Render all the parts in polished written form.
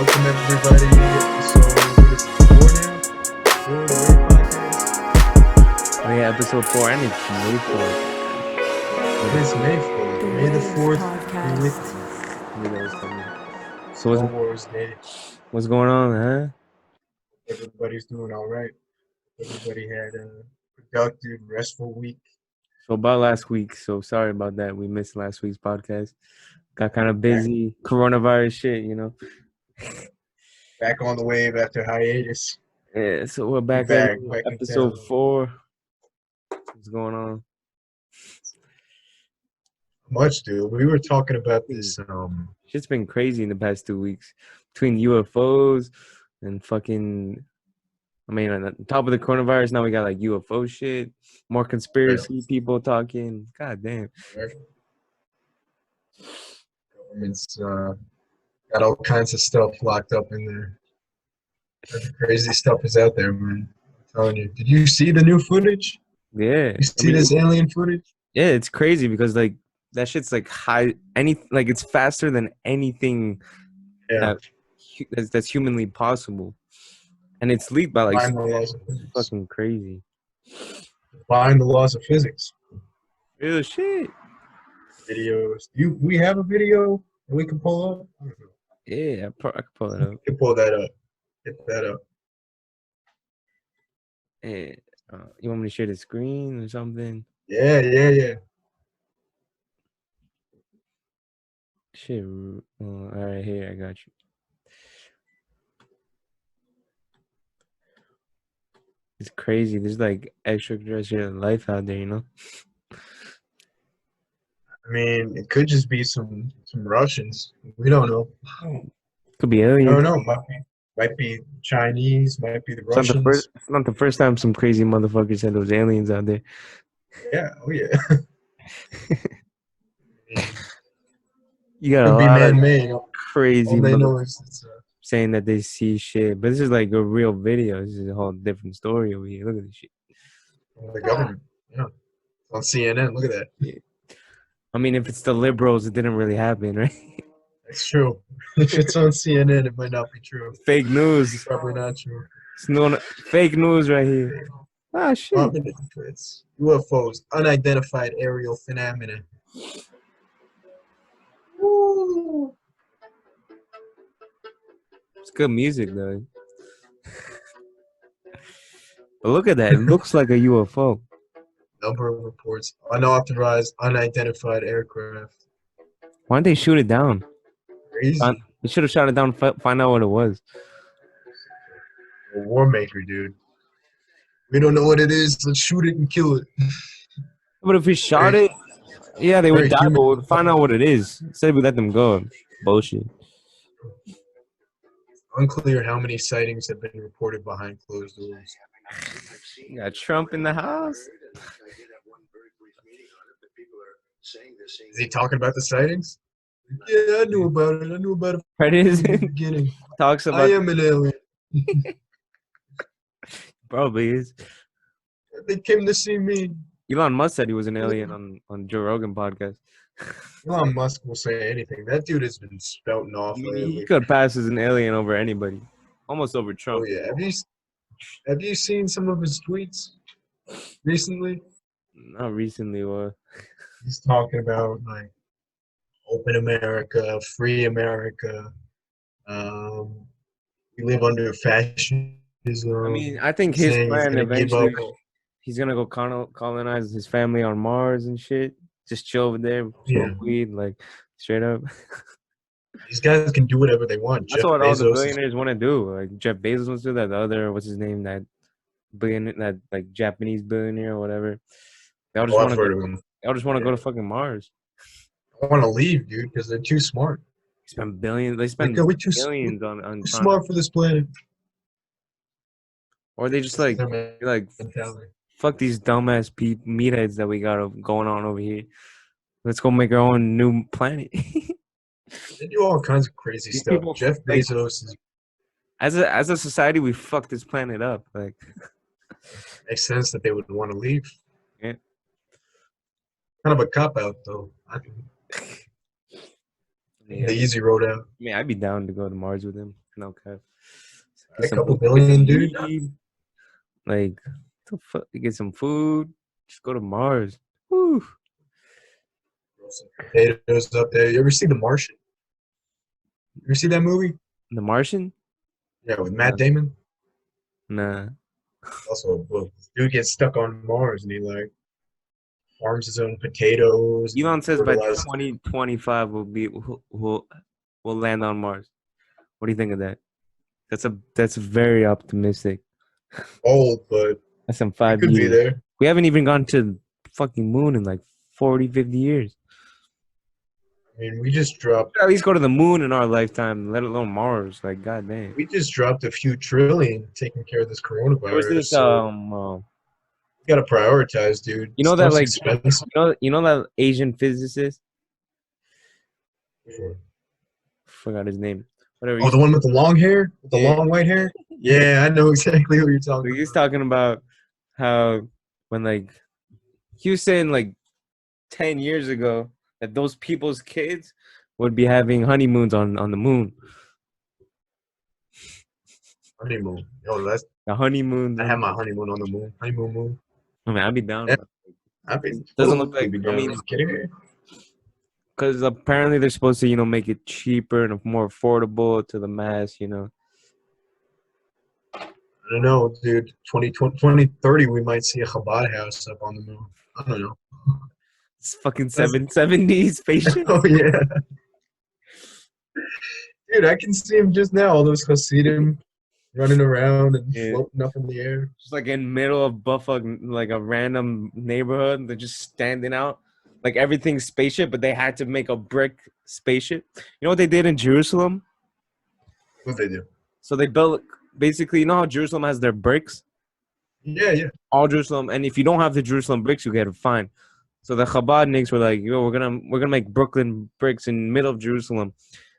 Welcome everybody. Episode what is it, 4 now? 4 of the Weird Podcast. Oh yeah, episode 4, and it's May 4th. It is May 4th. May the 4th be with you. Knew that was coming. Star So Wars Day. what's going on, huh? Everybody's doing all right. Everybody had a productive, restful week. So about last week, so sorry about that. We missed last week's podcast. Got kind of busy. Coronavirus shit, you know. Back on the wave after hiatus. Yeah, so we're back Back at in episode town. 4. What's going on? Much, dude. We were talking about this. Shit's been crazy in the past 2 weeks. Between UFOs and fucking... I mean, on the top of the coronavirus, now we got like UFO shit, more conspiracy people talking. God damn. Government's got all kinds of stuff locked up in there. Crazy stuff is out there, man. I'm telling you. Did you see the new footage? Yeah. You see this alien footage? Yeah, it's crazy because like that shit's like it's faster than anything that's humanly possible. And it's leaked by like fucking crazy. Defying the laws of physics. Real shit. Videos. We have a video that we can pull up? Yeah, I can pull it up. You can pull that up. Get that up. Hey, you want me to share the screen or something? Yeah. Shit. All right, here, I got you. It's crazy. There's like extraterrestrial life out there, you know? I mean, it could just be some Russians. We don't know. Could be aliens. I don't know. Might be Chinese. Might be the Russians. It's not the first time some crazy motherfucker said there was aliens out there. Yeah. Oh yeah. You got could a be lot man-made. of crazy All they know is saying that they see shit, but this is like a real video. This is a whole different story over here. Look at this shit. The government, yeah, on CNN. Look at that. Yeah. I mean, if it's the liberals, it didn't really happen, right? It's true. If it's on CNN, it might not be true. Fake news. It's probably not true. It's fake news right here. Ah, shit. UFOs, unidentified aerial phenomena. Woo. It's good music, though. But look at that. It looks like a UFO. Number of reports. Unauthorized, unidentified aircraft. Why didn't they shoot it down? Crazy. They should have shot it down and find out what it was. A war maker, dude. We don't know what it is. Let's shoot it and kill it. But if we shot it, yeah, they would die, but we'll find out what it is. Instead, we let them go. Bullshit. Unclear how many sightings have been reported behind closed doors. You got Trump in the house. Is he talking about the sightings? Yeah, I knew about it. I knew about it Right, is from the it? beginning. Talks about. I am an alien. Probably is. They came to see me. Elon Musk said he was an alien on Joe Rogan podcast. Elon Musk will say anything. That dude has been spouting off lately. He could pass as an alien over anybody, almost over Trump. Oh yeah, have you seen some of his tweets recently? Not recently, what? He's talking about like open America, free America. We live under fascism. I mean, I think his plan eventually, he's gonna go colonize his family on Mars and shit. Just chill over there, smoke weed, like straight up. These guys can do whatever they want. That's what all the billionaires want to do. Like Jeff Bezos wants to do that. The other, what's his name? That billionaire, that like Japanese billionaire or whatever. They all just want to. They all just want to go to fucking Mars. I want to leave, dude, because they're too smart. They spend billions. They spend billions on. Too smart for this planet. Or they just like fuck these dumbass meatheads that we got going on over here. Let's go make our own new planet. They do all kinds of crazy stuff. Jeff Bezos is. As a society, we fucked this planet up. Like, makes sense that they would want to leave. Yeah. Kind of a cop out, though. I think. The easy road out. I mean, I'd be down to go to Mars with him. No cap. A couple billion, dude. Like, the fuck? Get some food. Just go to Mars. Woo. Throw some potatoes up there. You ever see The Martian? You ever see that movie? The Martian? Yeah, with Matt Damon. Nah. Also a book. This dude gets stuck on Mars and he like farms his own potatoes. Elon And says by fertilizes. 2025 we'll land on Mars. What do you think of that? That's very optimistic. Old, but That's in we 5 could be years. there. We haven't even gone to the fucking moon in like 40, 50 years. I mean, we just dropped. At least go to the moon in our lifetime, let alone Mars. Like, goddamn. We just dropped a few trillion taking care of this There was coronavirus. this So we gotta prioritize, dude. you know that Stuff's like expensive. you know that Asian physicist? Forgot his name. Whatever. Oh, the one with the long hair, with the long white hair. Yeah, I know exactly who you're talking So he's about. talking about how when like he was saying like 10 years ago that those people's kids would be having honeymoons on the moon. Honeymoon. Yo, that's The honeymoons. I had my honeymoon on the moon. Honeymoon moon. I mean, I'd be down. Yeah, But I'd be doesn't look totally like. be I down. mean, Are you kidding me? because apparently they're supposed to, make it cheaper and more affordable to the mass. I don't know, dude. 2030, we might see a Chabad house up on the moon. I don't know. It's fucking 770 spaceship. Oh yeah, dude. I can see him just now. All those Hasidim running around and Yeah. floating up in the air. Just like in middle of Buffalo, like a random neighborhood. They're just standing out. Like everything's spaceship, but they had to make a brick spaceship. You know what they did in Jerusalem? What they do? So they built basically, you know how Jerusalem has their bricks? Yeah, yeah. All Jerusalem, and if you don't have the Jerusalem bricks, you get a fine. So the Chabadniks were like, yo, we're gonna make Brooklyn bricks in the middle of Jerusalem,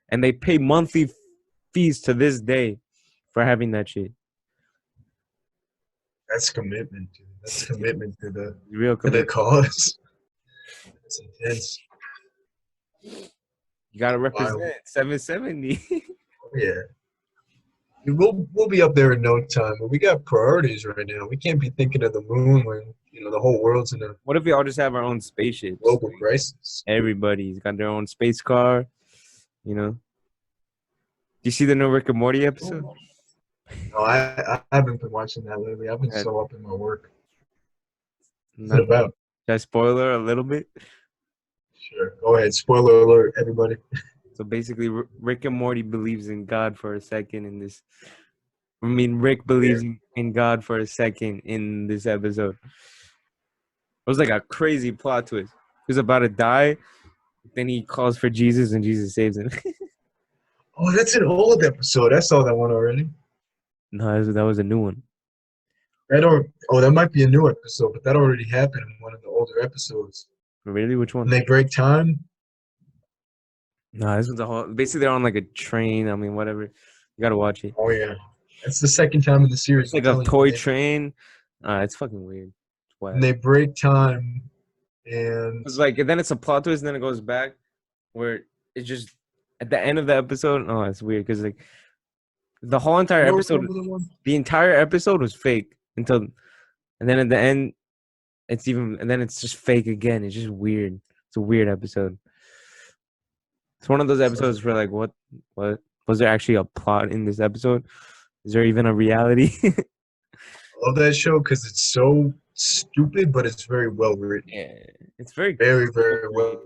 and they pay monthly fees to this day for having that shit. That's commitment, dude. That's commitment to the Real to the commitment. cause. It's intense. You gotta represent Wild. 770. Oh, yeah. Dude, we'll be up there in no time, but we got priorities right now. We can't be thinking of the moon when the whole world's in a What if we all just have our own spaceships? global crisis. Everybody's got their own space car. Do you see the new Rick and Morty episode? No, I haven't been watching that lately. I've been so up in my work. What's it Not, about? should I spoiler a little bit? Sure. Go ahead. Spoiler alert, everybody. So basically, Rick and Morty believes in God for a second in this. I mean, Rick believes in God for a second in this episode. It was like a crazy plot twist. He was about to die, then he calls for Jesus, and Jesus saves him. Oh, that's an old episode. I saw that one already. No, that was a new one. That might be a new episode, but that already happened in one of the older episodes. Really? Which one? When they break time. No, this was a whole. Basically, they're on like a train. I mean, whatever. You gotta watch it. Oh yeah, that's the second time in the series. It's like a toy train. It's fucking weird. And they break time, and it's like, and then it's a plot twist, and then it goes back, where it's just at the end of the episode. Oh, it's weird because like the whole entire episode, the entire episode was fake and then at the end, and then it's just fake again. It's just weird. It's a weird episode. It's one of those episodes where like, what was there actually a plot in this episode? Is there even a reality? I love that show because it's so stupid, but it's very well written. Yeah, it's very, very well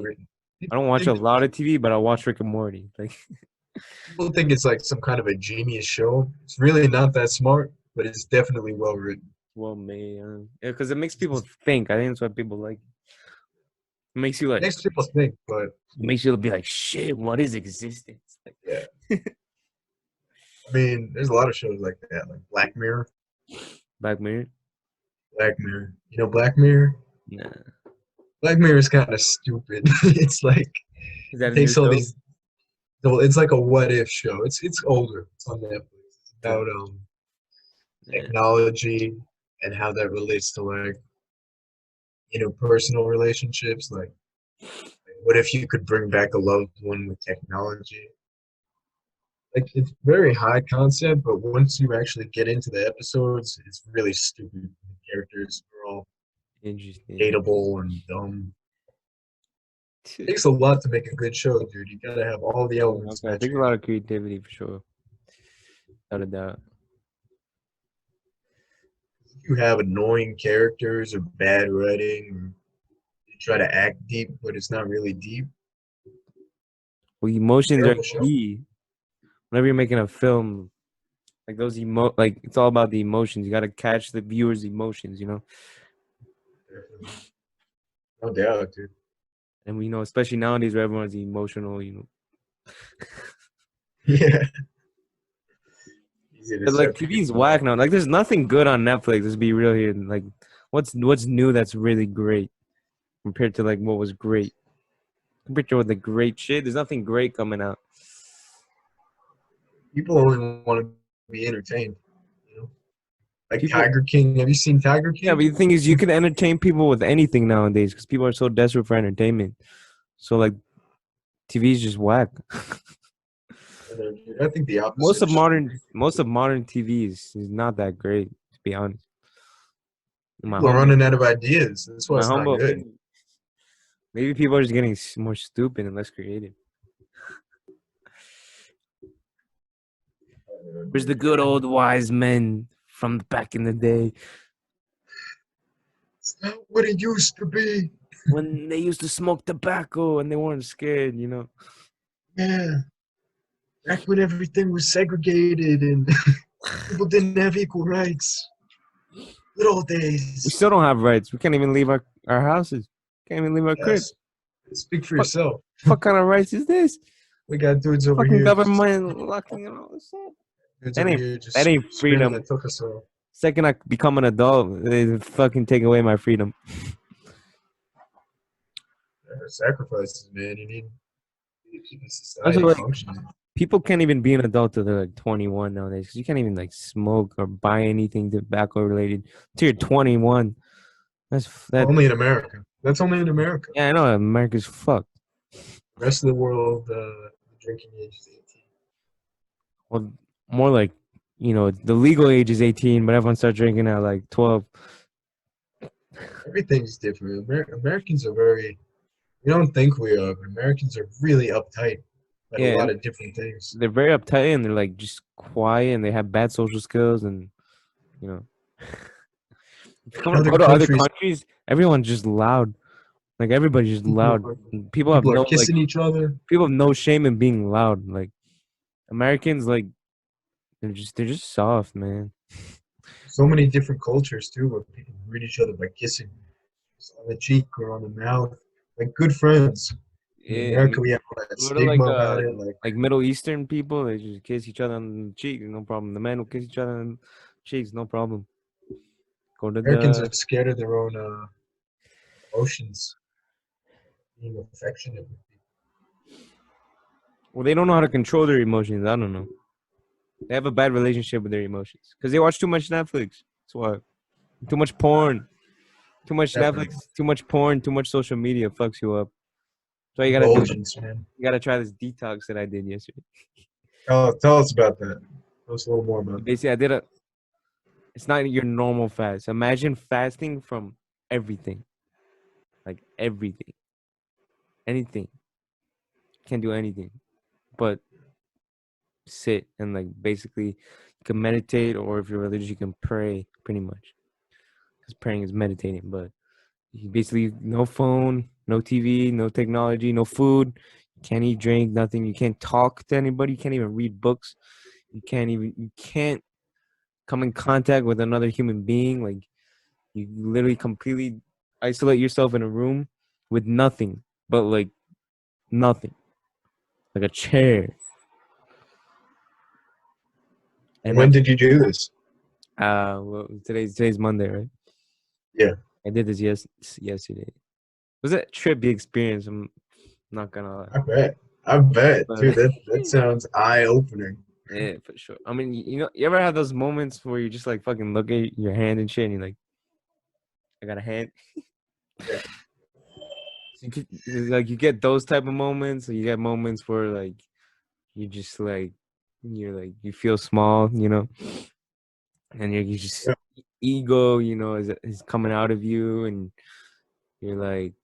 written. I don't watch a lot of TV, but I watch Rick and Morty. Like, people think it's like some kind of a genius show. It's really not that smart, but it's definitely well written. Well made, because it makes people think. I think that's why people like it. It makes you like. It makes people think, but it makes you be like, shit. What is existence? Like, yeah. I mean, there's a lot of shows like that, like Black Mirror. Black Mirror. Black Mirror. You know Black Mirror? Nah. Black Mirror is kind of stupid. It's like it takes all these. Well, it's like a what if show. It's older. It's on Netflix. It's about technology and how that relates to like personal relationships. Like what if you could bring back a loved one with technology? like it's very high concept, but once you actually get into the episodes, it's really stupid. The characters are all Interesting. hateable and dumb. Takes a lot to make a good show, dude. You gotta have all the elements Okay, it takes a matching lot up. of creativity for sure. Without a doubt. If you have annoying characters or bad writing, or you try to act deep, but it's not really deep, Well, emotions are terrible show. key. Whenever you're making a film, like those like it's all about the emotions. You got to catch the viewer's emotions, you know. Definitely. No doubt, dude. And we know, especially nowadays, where everyone's emotional, you know. Yeah, easy to But like set TV's people whack off. now. Like there's nothing good on Netflix. Let's be real here. Like what's new that's really great compared to like what was great. Compared to the great shit, there's nothing great coming out. People only want to be entertained, you know. Like People, Tiger King. Have you seen Tiger yeah, but King? the thing is, you can entertain people with anything nowadays because people are so desperate for entertainment. So like TV is just whack. I think the opposite is true. Most of modern TV is not that great, to be honest. In my People are humble running out of ideas. That's in why my it's not humble good. opinion. Maybe people are just getting more stupid and less creative. Where's the good old wise men from back in the day It's not what it used to be. when they used to smoke tobacco and they weren't scared, you know? Yeah, back when everything was segregated and people didn't have equal rights. Good old We days. still don't have rights. We can't even leave our houses. Can't even leave our crib. Yes. Speak for Fuck, yourself. fuck kind of rights is this? We got dudes over Fucking here just government locking and all this shit. dudes That over ain't here that just ain't screaming freedom. that took us all. Second I become an adult, they fucking take away my freedom. Sacrifices, man. You need to keep the Also, society like functioning. people can't even be an adult till they're like 21 nowadays because you can't even like smoke or buy anything tobacco related till you're 21. That's that. Only in America. That's only in America. Yeah, I know America's fucked. The rest of the world, the drinking age is 18. Well, more like the legal age is 18, but everyone starts drinking at like 12. Everything's different. Americans are very, we don't think we are, but Americans are really uptight about a Yeah, lot and of different things. they're very uptight and they're like just quiet and they have bad social skills and you know. If you In other go to other countries, countries, everyone's just loud. Like everybody's just people loud. are, People have people are no like kissing each other. people have no shame in being loud. Like Americans, like they're just soft, man. So many different cultures too, where people greet each other by kissing on the cheek or on the mouth, like good friends. In Yeah, America, we have all that go to like stigma about it. like Middle Eastern people, they just kiss each other on the cheek, no problem. The men will kiss each other on the cheeks, no problem. Go to Americans the are scared of their own emotions, being affectionate with people. well, they don't know how to control their emotions. I don't know. They have a bad relationship with their emotions because they watch too much Netflix. That's why. Too much porn, too much Definitely. Netflix, too much porn, too much social media fucks you up. So you gotta do. Indulgence, man. You gotta try this detox that I did yesterday. Tell us about that. Tell us a little more about that. Basically, I did a. It's not your normal fast. Imagine fasting from everything, like everything, anything. Can't do anything, but sit and like basically you can meditate, or if you're religious, you can pray. Pretty much, because praying is meditating. But you basically no phone, no TV, no technology, no food. You can't eat, drink, nothing. You can't talk to anybody. You can't even read books. You can't come in contact with another human being. Like you literally completely isolate yourself in a room with nothing but like nothing, like a chair. And And when that's did you do this? well, today's Monday, right? Yeah, I did this yesterday. It was a trippy experience. I'm not gonna lie, I bet. I bet, but dude. That sounds eye opening. yeah, for sure. I mean, you ever have those moments where you just like fucking look at your hand and shit, and you're like, I got a hand. Yeah. Like you get those type of moments, or you get moments where like you just like You're like you feel small, and you just Yeah. ego, is coming out of you, and you're like,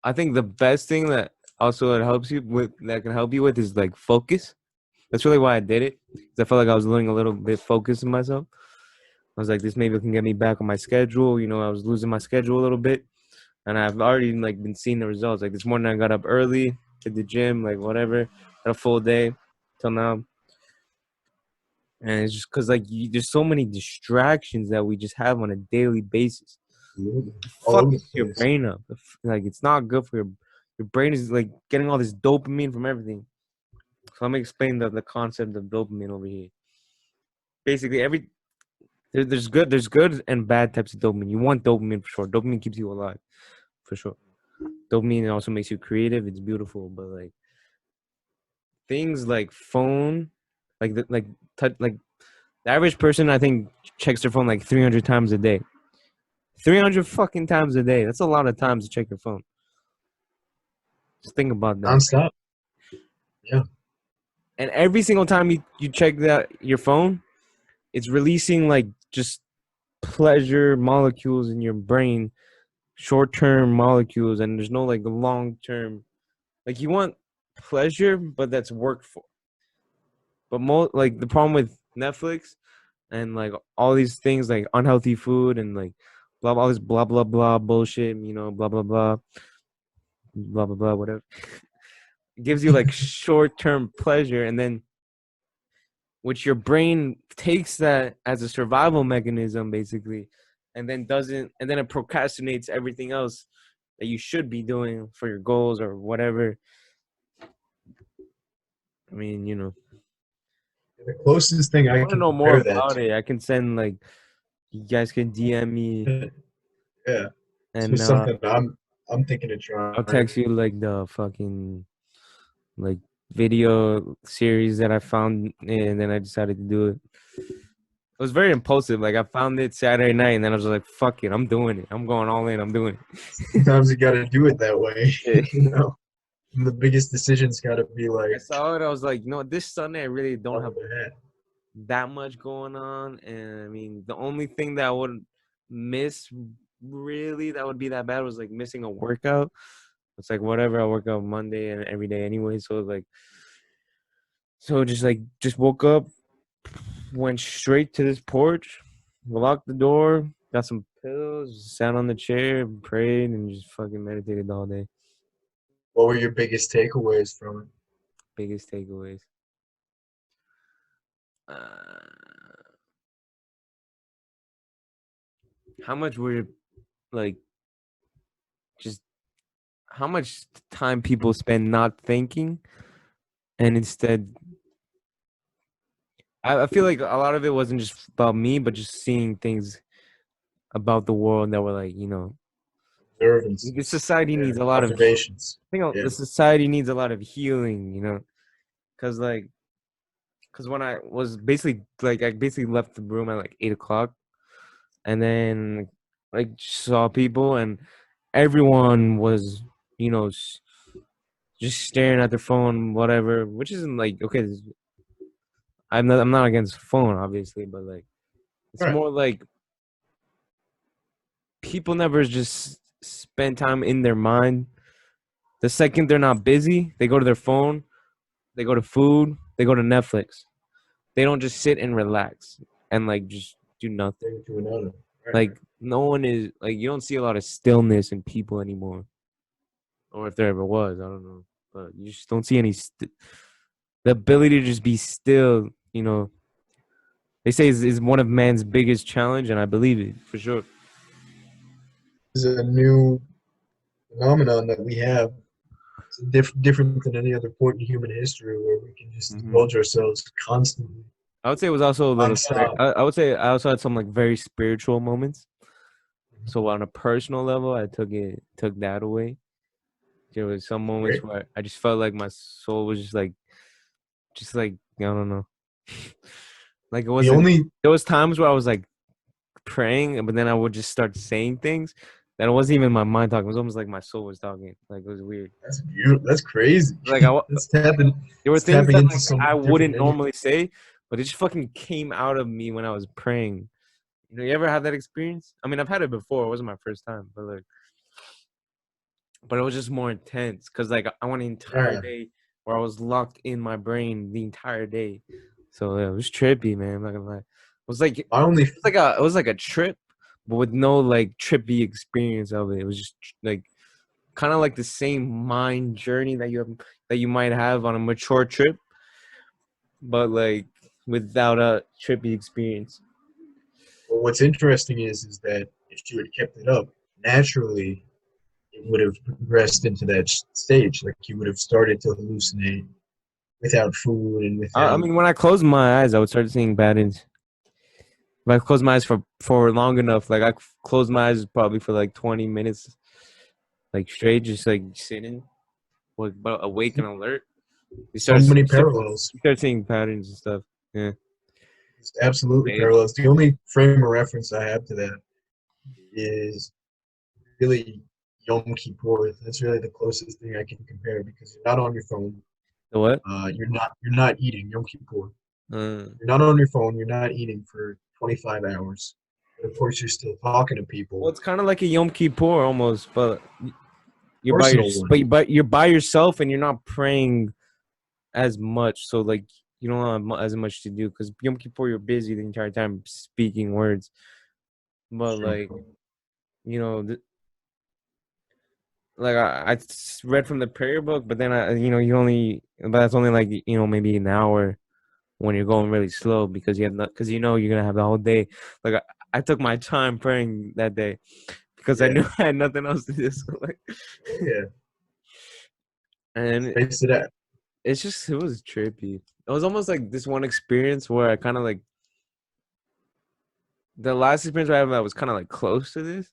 I think the best thing that also it helps you with that can help you with is like focus. That's really why I did it. 'Cause I felt like I was losing a little bit focus in myself. I was like, this maybe can get me back on my schedule. I was losing my schedule a little bit, and I've already like been seeing the results. Like this morning, I got up early, hit the gym, like whatever, had a full day till now. And it's just because there's so many distractions that we just have on a daily basis. It All over the fucks your place. brain up. Like it's not good for your brain is like getting all this dopamine from everything. So let me explain the concept of dopamine over here. Basically, there's good and bad types of dopamine. You want dopamine for sure. Dopamine keeps you alive for sure. Dopamine also makes you creative. It's beautiful, but like things like phone, like the average person I think checks their phone like 300 times a day. 300 fucking times a day. That's a lot of times to check your phone. Just think about that. Nonstop. Yeah. And every single time you check your phone, it's releasing like just pleasure molecules in your brain, short term molecules, and there's no like long term. Like you want pleasure, but that's worked for. But like the problem with Netflix and like all these things like unhealthy food and like all this blah blah blah bullshit, blah blah blah blah blah blah whatever. It gives you like short term pleasure, and then which your brain takes that as a survival mechanism basically, and then it procrastinates everything else that you should be doing for your goals or whatever. I mean, The closest thing I I want to can know more compare that about it. I can send like you guys can DM me, to, yeah, to and something I'm thinking of I'll trying. text you like the fucking like video series that I found, and then I decided to do it. It was very impulsive. Like I found it Saturday night, and then I was like, "Fuck it, I'm doing it. I'm going all in. I'm doing Sometimes you got to do it that way, it." And the biggest decision's got to be Like I like saw it, I was like, this Sunday I really don't top have of the head. that much going on, and I mean, the only thing that I would miss really that would be that bad was like missing a workout. It's like whatever, I work out Monday and every day anyway, so like, just woke up, went straight to this porch, locked the door, got some pills, sat on the chair, prayed, and just fucking meditated all day. What were your biggest takeaways from it? Biggest takeaways. Uh, how much we're like just how much time people spend not thinking and instead I feel like a lot of it wasn't just about me but just seeing things about the world that were like Observance, the society yeah, needs a lot of observations. I think Yeah. the society needs a lot of healing, because when I was basically like I basically left the room at like 8 o'clock and then like saw people and everyone was you know just staring at their phone, whatever, which isn't like okay. I'm not against phone, obviously, but like it's All right. more like people never just spend time in their mind. The second they're not busy, they go to their phone, they go to food, they go to Netflix. They don't just sit and relax and like just do nothing. Thing to another. Right. Like no one is like you don't see a lot of stillness in people anymore, or if there ever was, I don't know. But you just don't see any the ability to just be still. They say is one of man's biggest challenge, and I believe it for sure. This is a new phenomenon that we have. It's different than any other point in human history where we can just Hmm. indulge ourselves constantly, I would say it was also a little. nonstop. I would say I also had some like very spiritual moments. So on a personal level, I took that away. There was some moments Great. where I just felt like my soul was just like I don't know, like it The wasn't. only There was times where I was like praying, but then I would just start saying things, That it wasn't even my mind talking. It was almost like my soul was talking. Like it was weird. That's beautiful. That's crazy. Like That's tapping. there were It's things tapping that into like some I different wouldn't energy. normally say, but it just fucking came out of me when I was praying. You know, you ever have that experience? I mean, I've had it before. It wasn't my first time, but it was just more intense because like I went an entire Yeah. day where I was locked in my brain the entire day. So yeah, it was trippy, man. I'm not gonna lie. It was like I only. it was like a trip, but with no like trippy experience of it. It was just like kind of like the same mind journey that you might have on a mature trip, but like without a trippy experience. Well, what's interesting is that if you had kept it up naturally, it would have progressed into that stage. Like you would have started to hallucinate without food and I without. mean, when I closed my eyes, I would start seeing patterns. If I close my eyes for long enough, like I closed my eyes probably for like 20 minutes, like straight, just like sitting, but awake and alert. So many parallels. You start seeing patterns and stuff. Yeah. It's absolutely Yeah. parallels. The only frame of reference I have to that is really Yom Kippur. That's really the closest thing I can compare because you're not on your phone. The what? You're not eating Yom Kippur. Uh, You're not on your phone. You're not eating for 25 hours. But of course, you're still talking to well, people. it's kind of like a Yom Kippur almost, but you're by your, Personal one. but you're by yourself and you're not praying as much. So like you don't have as much to do because Yom Kippur you're busy the entire time speaking words. But like you know, like read from the prayer book, but then but that's only like maybe an hour when you're going really slow because because you're gonna have the whole day. Like I took my time praying that day because I Yeah. knew I had nothing else to do. So like, Yeah. and Face it out. it was trippy. It was almost like this one experience where I kind of like the last experience I had that was kind of like close to this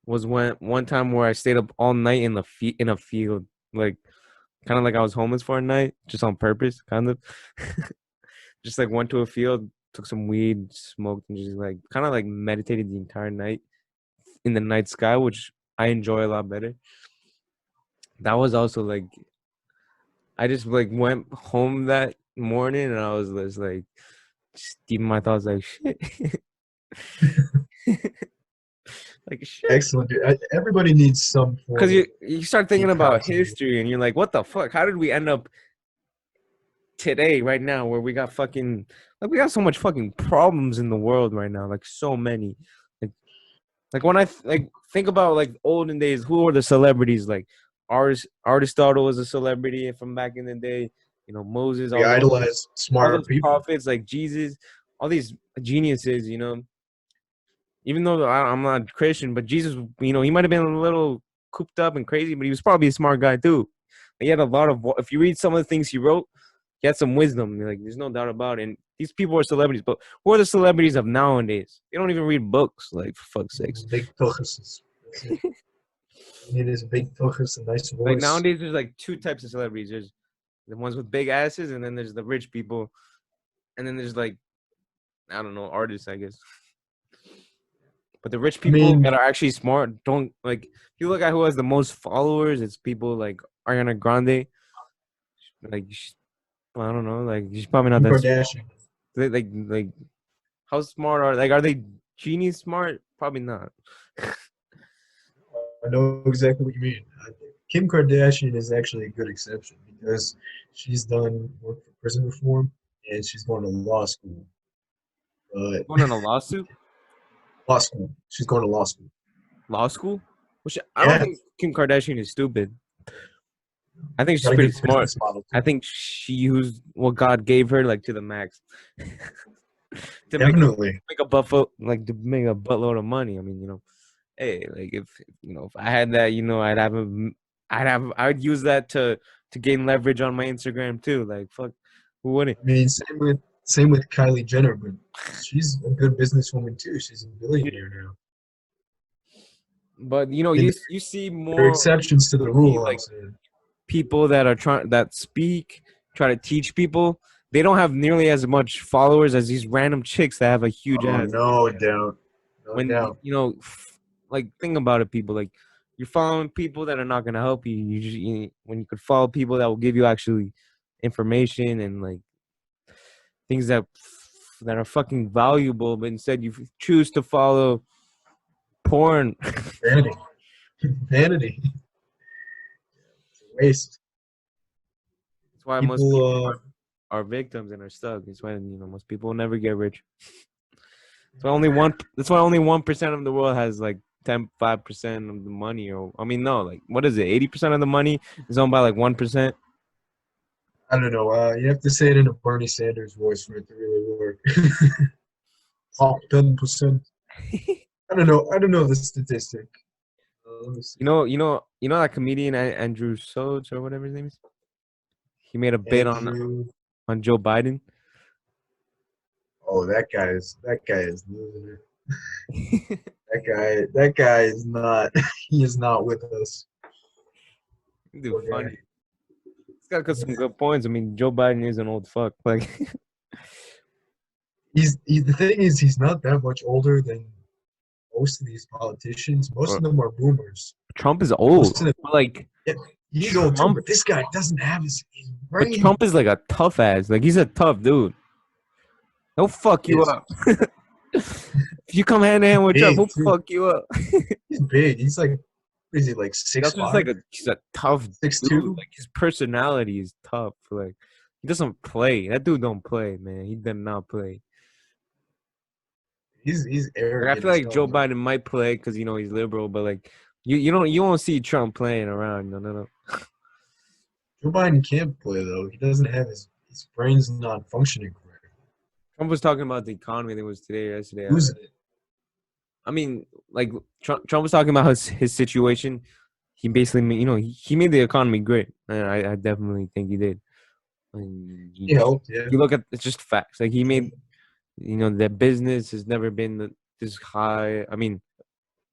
was when one time where I stayed up all night in a field, like kind of like I was homeless for a night, just on purpose, kind of. Just like went to a field, took some weed, smoked, and just like kind of like meditated the entire night in the night sky, which I enjoy a lot better. That was also like I just like went home that morning and I was just like just deep in my thoughts like shit. Like shit. Excellent. Dude. Everybody needs some Because form of you start thinking about detoxing. history and you're like, what the fuck? How did we end up today, right now, where we got fucking like we got so much fucking problems in the world right now, like so many. Like like when I think about like olden days, who were the celebrities? Like Aristotle was a celebrity from back in the day. Moses, We idolize all smart those people. prophets like Jesus, all these geniuses. Even though I'm not Christian, but Jesus, he might have been a little cooped up and crazy, but he was probably a smart guy too. He had a lot of. If you read some of the things he wrote, he had some wisdom. Like there's no doubt about it. And these people are celebrities, but who are the celebrities of nowadays? They don't even read books. Like for fuck's sakes. Big tuchus. That's it. You need is big tuchus, a nice Like voice. nowadays, there's like two types of celebrities. There's the ones with big asses, and then there's the rich people, and then there's like I don't know artists, I guess. But the rich I people mean, that are actually smart don't like. If you look at who has the most followers, it's people like Ariana Grande. Like I don't know, like she's probably not Kim that smart. Kardashian. Like how smart are they genius smart? Probably not. I know exactly what you mean. Kim Kardashian is actually a good exception because she's done work for prison reform and she's going to law school. But Going on a lawsuit, law school. She's going to law school. law school. Which I don't Yeah, think Kim Kardashian is stupid. I think she's got a pretty good smart. business model I too. think she used what God gave her like to the max to Definitely. make a buffalo like to make a buttload of money. I mean, hey, like if I had that, I'd use that to gain leverage on my Instagram too. Like fuck, who wouldn't? I mean, same with Kylie Jenner, but she's a good businesswoman too. She's a billionaire now. But I mean, you see there are more exceptions to the rule, I'm like saying. people that are try to teach people. They don't have nearly as much followers as these random chicks that have a huge Oh, ass. no doubt. No When doubt. like think about it, people. Like you're following people that are not gonna help you. When you could follow people that will give you actually information and like things that are fucking valuable, but instead you choose to follow porn. Vanity. Vanity. It's a waste. That's why most people People, are victims and are stuck. It's why most people will never get rich. That's why only one. That's why only 1% of the world has like 5% of the money. Or I mean, no, like what is it? 80% of the money is owned by like 1%. I don't know. You have to say it in a Bernie Sanders voice for it to really work. Top 10%. I don't know the statistic. Let me see. That comedian Andrew Sodes or whatever his name is. He made a bit Andrew. on Joe Biden. Oh, that guy is losing it. That guy is not. He is not with us. Dude, Poor funny. guy. He's got some good points. I mean, Joe Biden is an old fuck. Like, The thing is, he's not that much older than most of these politicians. Most of them are boomers. Trump is old. Most of them, Like, yeah, he's old too, but this guy doesn't have his but brain. Trump is like a tough ass. Like, he's a tough dude. He'll fuck you up. If you come hand to hand with Trump, Big he'll too. fuck you up. He's big. He's like, what is he, like That's just like 6'5"? he's a tough 6'2"? dude. Like his personality is tough. Like he doesn't play. That dude don't play, man. He did not play. He's Like I arrogant feel as like hell, Joe bro. Biden might play because he's liberal, but like you won't see Trump playing around. No. Joe Biden can't play though. He doesn't have his brain's not functioning correctly. Trump was talking about the economy. I think it was today or yesterday. Losing it. I mean, like Trump was talking about his situation. He basically, he made the economy great. And I definitely think he did. And He helped, yeah. you look at it's just facts. Like he made, their business has never been this high. I mean,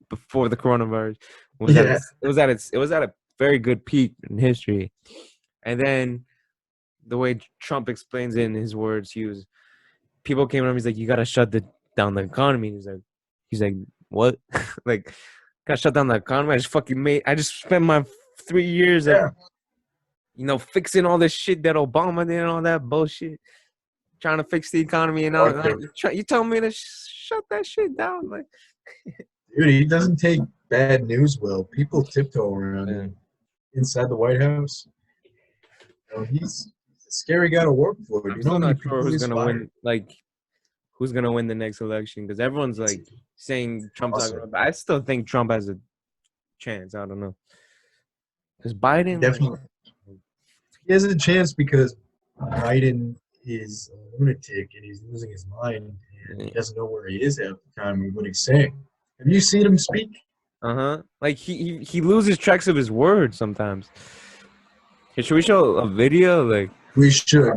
before the coronavirus, Yeah. it was at a very good peak in history. And then the way Trump explains it in his words, people came to him. He's like, you gotta down the economy. He's like, what? Like, gotta shut down the economy. I just spent my 3 years of, fixing all this shit that Obama did and all that bullshit, trying to fix the economy. And now you tell me to shut that shit down. Like, Dude, he doesn't take bad news well. People tiptoe around him inside the White House. He's a scary guy to work for. Do I'm you know how still many not sure people who's he's gonna fired? win. Like, who's gonna win the next election? Because everyone's like saying Trump's not gonna. But I still think Trump has a chance. I don't know. Because Biden, Definitely. He has a chance because Biden is a lunatic and he's losing his mind and he doesn't know where he is at the time of what he's saying. Have you seen him speak? Like he loses tracks of his words sometimes. Hey, should we show a video? Like We should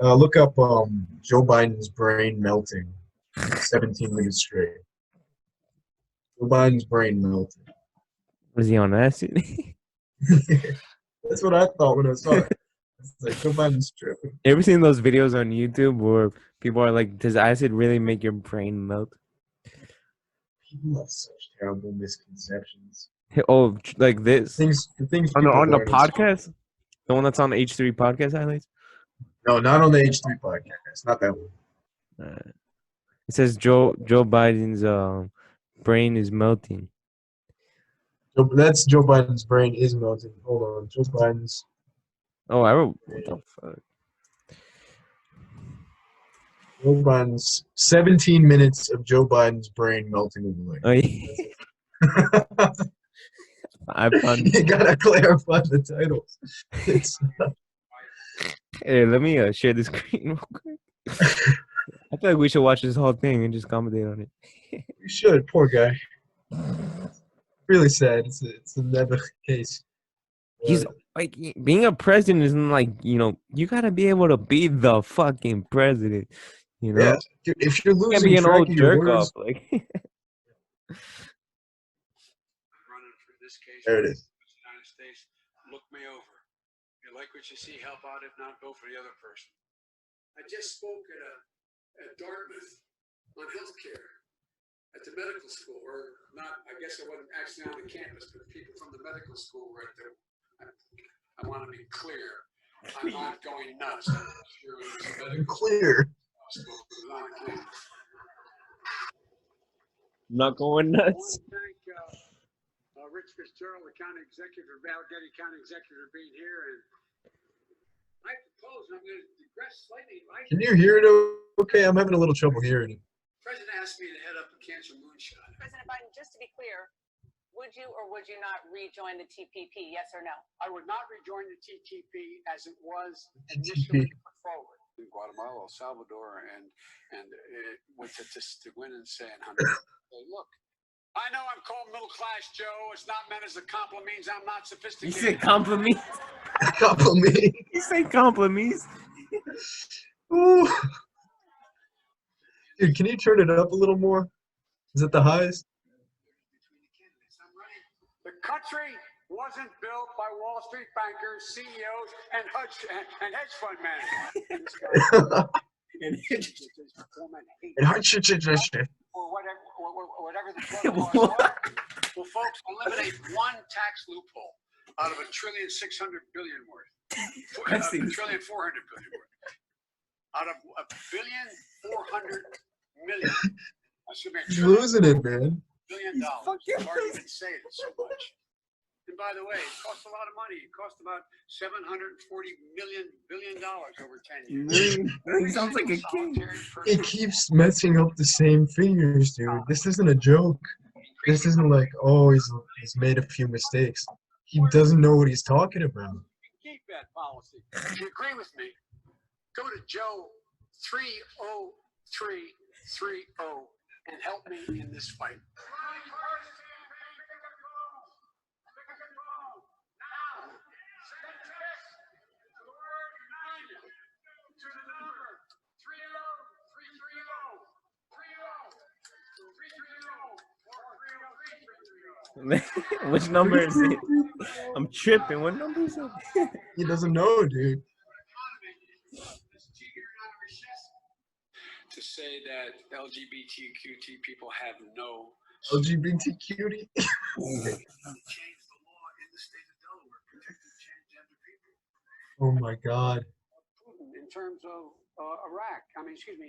look up Joe Biden's brain melting 17 minutes straight. Joe Biden's brain melting. was he on acid? That's what I thought when I saw it. It's like Joe Biden's tripping. Ever seen those videos on YouTube where people are like, "Does acid really make your brain melt?" People have such terrible misconceptions. Oh, like this The things on the people on the learn in school. podcast, the one that's on H3 podcast highlights. No, not on the H3 podcast. Not that one. It says Joe Biden's brain is melting. That's Joe Biden's brain is melting. Hold on. Joe Biden's. Oh, I wrote what the fuck. Joe Biden's 17 minutes of Joe Biden's brain melting away. Oh, yeah. I found. You gotta clarify the titles. Hey, let me share the screen real quick. I feel like we should watch this whole thing and just commentate on it. You should. Poor guy. Really sad. It's another case. He's like being a president isn't like you gotta be able to be the fucking president. Yeah, dude, if you're You can't losing be an track old of your jerk words, off. Like there it is. United States, look me over. If you like what you see, help out. If not, go for the other person. I just spoke at Dartmouth on healthcare. at the medical school, or not, I guess I wasn't actually on the campus, but people from the medical school were at the, I want to be clear. I'm not going nuts. I'm sure it was the medical Clear. school. It was on campus. Not going I want nuts. to thank Rich Fitzgerald, the county executive, Allegheny County executive, for being here. And I propose, I'm going to digress slightly. Can you hear it okay? I'm having a little trouble hearing it. The president asked me to head up a cancer moonshot. President Biden, just to be clear, would you or would you not rejoin the TPP, yes or no? I would not rejoin the TTP as it was TTP. initially put forward. In Guatemala, El Salvador, and to win and say, hey, look, I know I'm called middle class, Joe. It's not meant as a compliment. Means I'm not You sophisticated. said compliment. Compliment. You say compliments. Ooh. Dude, can you turn it up a little more? Is it the highest? The country wasn't built by Wall Street bankers, CEOs, and hedge fund managers. Or whatever the drug laws are. Well, folks, eliminate one tax loophole out of $1.6 trillion worth. $1.4 trillion worth. Out of $1.4 billion. He's losing it, man. $1 billion. It's hard to even say it so much. And by the way, it costs a lot of money. It costs about $740 billion over 10 years. He sounds like a king. He keeps messing up the same figures, dude. This isn't a joke. This isn't like, oh, he's made a few mistakes. He doesn't know what he's talking about. Keep that policy. If you agree with me, go to Joe 30330 and help me in this fight. Which number is it? I'm tripping. What number is it? He doesn't know, dude. To say that LGBTQT people have no LGBT cutie. change the law in the state of Delaware protecting transgender people. Oh my God. In terms of Iraq, in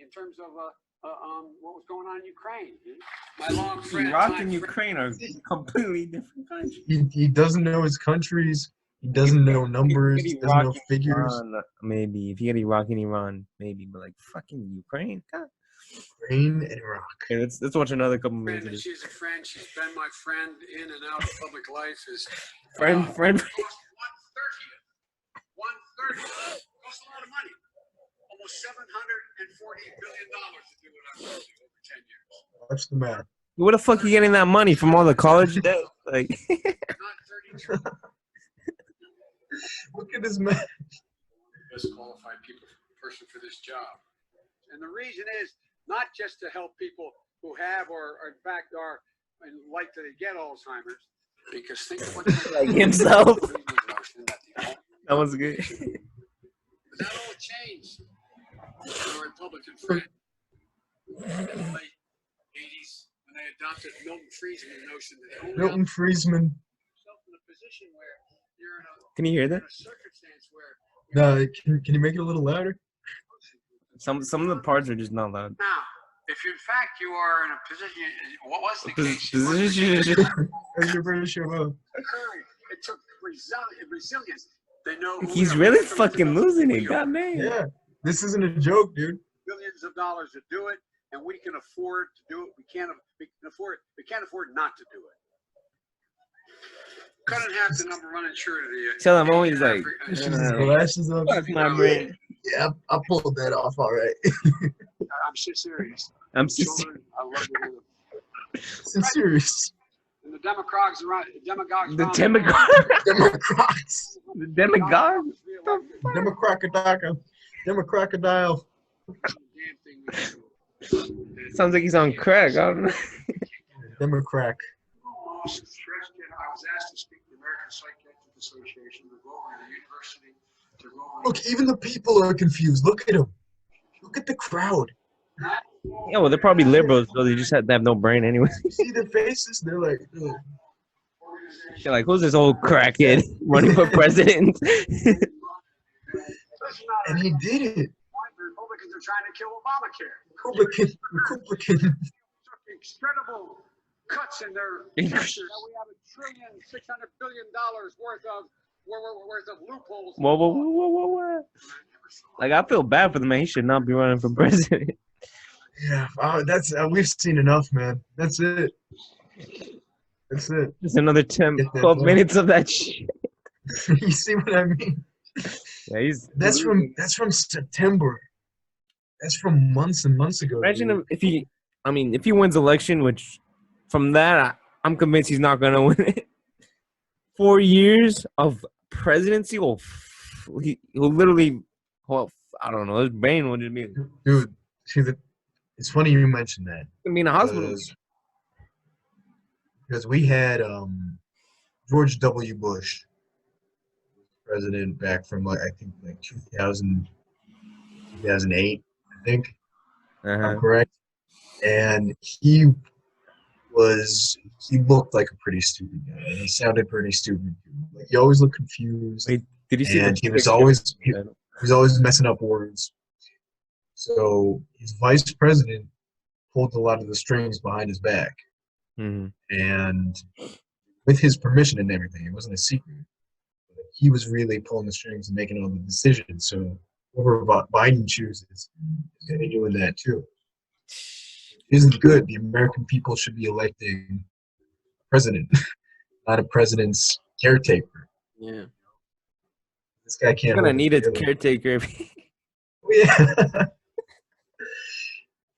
terms of what was going on in Ukraine. My long friend, Iraq and Ukraine are completely different countries. He doesn't know his countries. He doesn't know numbers. He doesn't know figures. Iran, maybe if you get Iraq and Iran, maybe, but like fucking Ukraine. God. Ukraine and Iraq. Okay, let's watch another couple minutes of this. She's a friend. She's been my friend in and out of public life. Is Friend. cost 1/30. 1/30 costs a lot of money. Almost $740 billion to do what I'm going to do over 10 years. Watch the math. Where the fuck are you getting that money from? All the college debt? Like, Not 32. Look at his math. Best qualified person for this job. And the reason is not just to help people who have or in fact are and like to get Alzheimer's, because think of what like himself. That was good. But that all changed for a Republican friend in the late 80s when they adopted Milton Friedman's notion that they only Milton Friedman. yourself in a position where you're in a, Can you hear that? in a circumstance where No, can you make it a little louder? Some of the parts are just not loud. now, if in fact you are in a position, what was the case? As you're pretty sure about. It took resilience. They know who He's we are. really fucking losing it. God damn. Yeah, this isn't a joke, dude. Billions of dollars to do it, and we can afford to do it. We can't afford not to do it. Cut in half the number uninsured. Tell him always like, His glasses up. fuck my brain. Yeah, I pulled that off all right. I'm so serious. I'm so Children, I love you. It's serious. And the demagogues around. The demagogue. Democrats. The demagogue. Democrocodile. Sounds like he's on crack. I don't know. Democrac. I was asked to speak to the American Psychiatric Association to go over to the university to go over. Look, even the people are confused. Look at him. Look at the crowd. Yeah, well, they're probably liberals, so they just have no brain anyway. You see their faces? They're like, ugh. They're like, who's this old crackhead running for president? And he did it. The Republicans are trying to kill Obamacare. Republican. Took incredible cuts in their picture. Now we have $1.6 trillion worth of loopholes. Whoa. Like, I feel bad for the man. He should not be running for president. Yeah, that's we've seen enough, man. That's it. That's it. Just another 10, 12 minutes of that shit. You see what I mean? Yeah, that's from September. That's from months and months ago. Imagine if he wins election, which from that I'm convinced he's not gonna win it. 4 years of presidency will literally, well, I don't know, his brain will just be. Dude, see it's funny you mentioned that. I mean, a hospital. Because we had George W. Bush, president back from I think 2008, I think. I'm correct. And he looked like a pretty stupid guy. And he sounded pretty stupid too. Like, he always looked confused. Wait, did you see? And he was always messing up words. So his vice president pulled a lot of the strings behind his back. Mm-hmm. And with his permission and everything, it wasn't a secret. He was really pulling the strings and making all the decisions. So whoever Biden chooses is going to be doing that too. Isn't good. The American people should be electing a president, not a president's caretaker. Yeah. This guy can't. He's gonna need a caretaker. Yeah.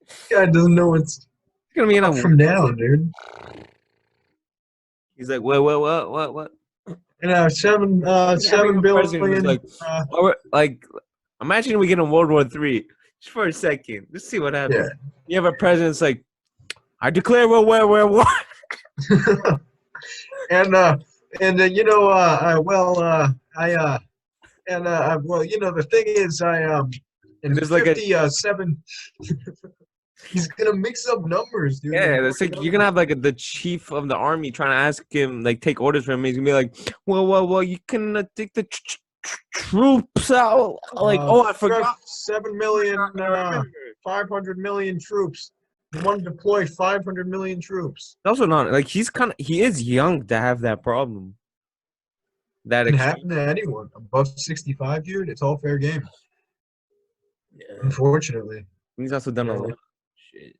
This guy doesn't know what's gonna be up from down, dude. He's like, what? And 7 billion. Like, imagine we get in World War III just for a second. Just see what happens. Yeah. You have a president that's like, I declare war. And you know, the thing is, in there's like 57, he's gonna mix up numbers, dude. Yeah, that's like you're gonna have like the chief of the army trying to ask him, like, take orders from him. He's gonna be like, well, you can take the troops out. Like, I forgot. 7 million, 500 million troops. You want to deploy 500 million troops. Also not like he is young to have that problem. That can happen to anyone above 65, dude. It's all fair game. Yeah. Unfortunately. He's also done a lot of shit.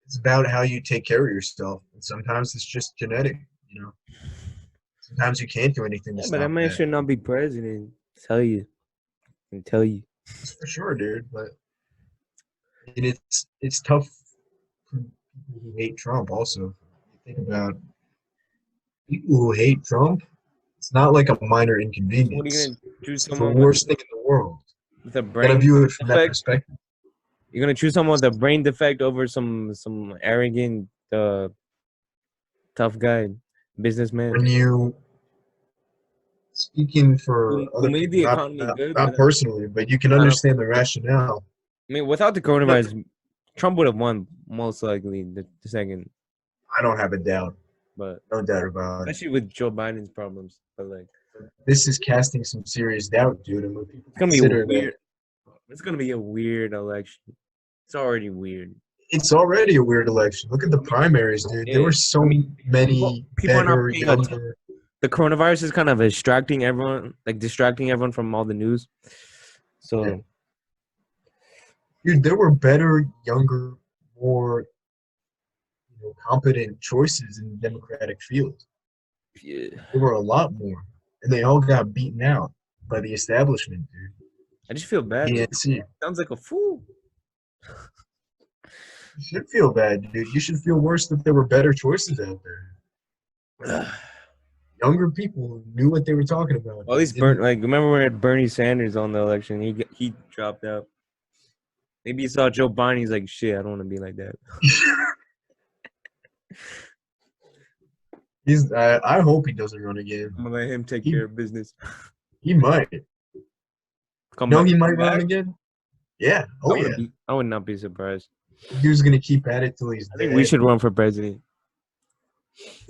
It's about how you take care of yourself. And sometimes it's just genetic, you know. Sometimes you can't do anything to stop but that man should not be president. Tell you. That's for sure, dude. But it's tough for people who hate Trump also. You think about people who hate Trump, it's not like a minor inconvenience. What are you gonna choose? It's the worst thing in the world. With a brain gotta view it from that perspective. You're gonna choose someone with a brain defect over some arrogant, tough guy, businessman. When you speaking for other made the economy good, not personally, but you can understand the rationale. I mean, without the coronavirus, Trump would have won most likely the second. I don't have a doubt, but no doubt about it. Especially with Joe Biden's problems, but like. This is casting some serious doubt, dude. And it's gonna be weird. It's gonna be a weird election. It's already weird. It's already a weird election. Look at the primaries, dude. There were so many people are not younger. The coronavirus is kind of distracting everyone from all the news. So, yeah. Dude, there were better, younger, more competent choices in the Democratic field. Yeah, there were a lot more. And they all got beaten out by the establishment, dude. I just feel bad. Sounds like a fool. You should feel bad, dude. You should feel worse that there were better choices out there. Younger people knew what they were talking about. Well, at least remember when we had Bernie Sanders on the election? He dropped out. Maybe he saw Joe Biden. He's like, shit, I don't want to be like that. I hope he doesn't run again. I'm gonna let him take care of business. He might. He might run again. Yeah. Oh yeah. I would not be surprised. He was gonna keep at it till he's I dead. think we should run for president.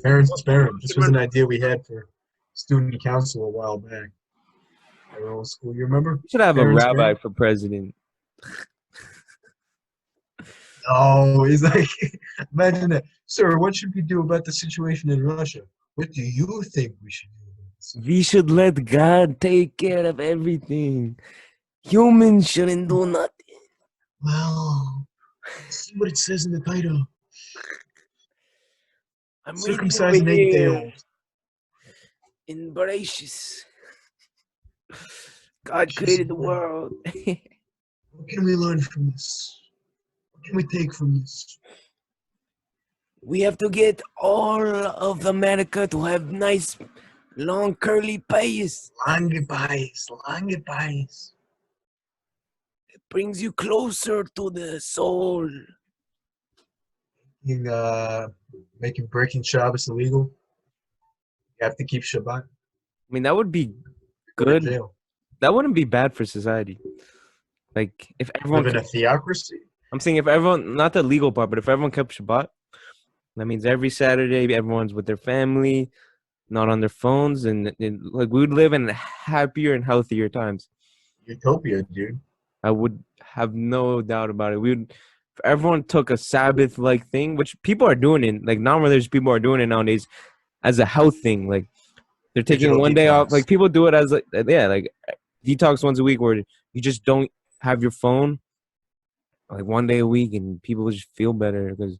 Parents, this was an idea we had for student council a while back. At our old school, you remember? We should have a Parents, rabbi for president. Oh, he's like, imagine that. Sir, what should we do about the situation in Russia? What do you think we should do about this? We should let God take care of everything. Humans shouldn't do nothing. Well, see what it says in the title. I'm Circumcised in 8 day old. In Bereshit. God created the world. What can we learn from this? What can we take from this? We have to get all of America to have nice, long, curly pies. Lange pies. It brings you closer to the soul. Making breaking Shabbos illegal. You have to keep Shabbat. I mean, that would be Go to good. jail. That wouldn't be bad for society. Like, if everyone... Live in a theocracy. I'm saying if everyone... Not the legal part, but if everyone kept Shabbat, that means every Saturday, everyone's with their family, not on their phones, and like, we would live in happier and healthier times. Utopia, dude. I would have no doubt about it. If everyone took a Sabbath-like thing, which people are doing it, like non-religious people are doing it nowadays as a health thing. Like, they're taking Digital one day detox. off. Like, people do it as, like detox once a week where you just don't have your phone, like, one day a week, and people just feel better because,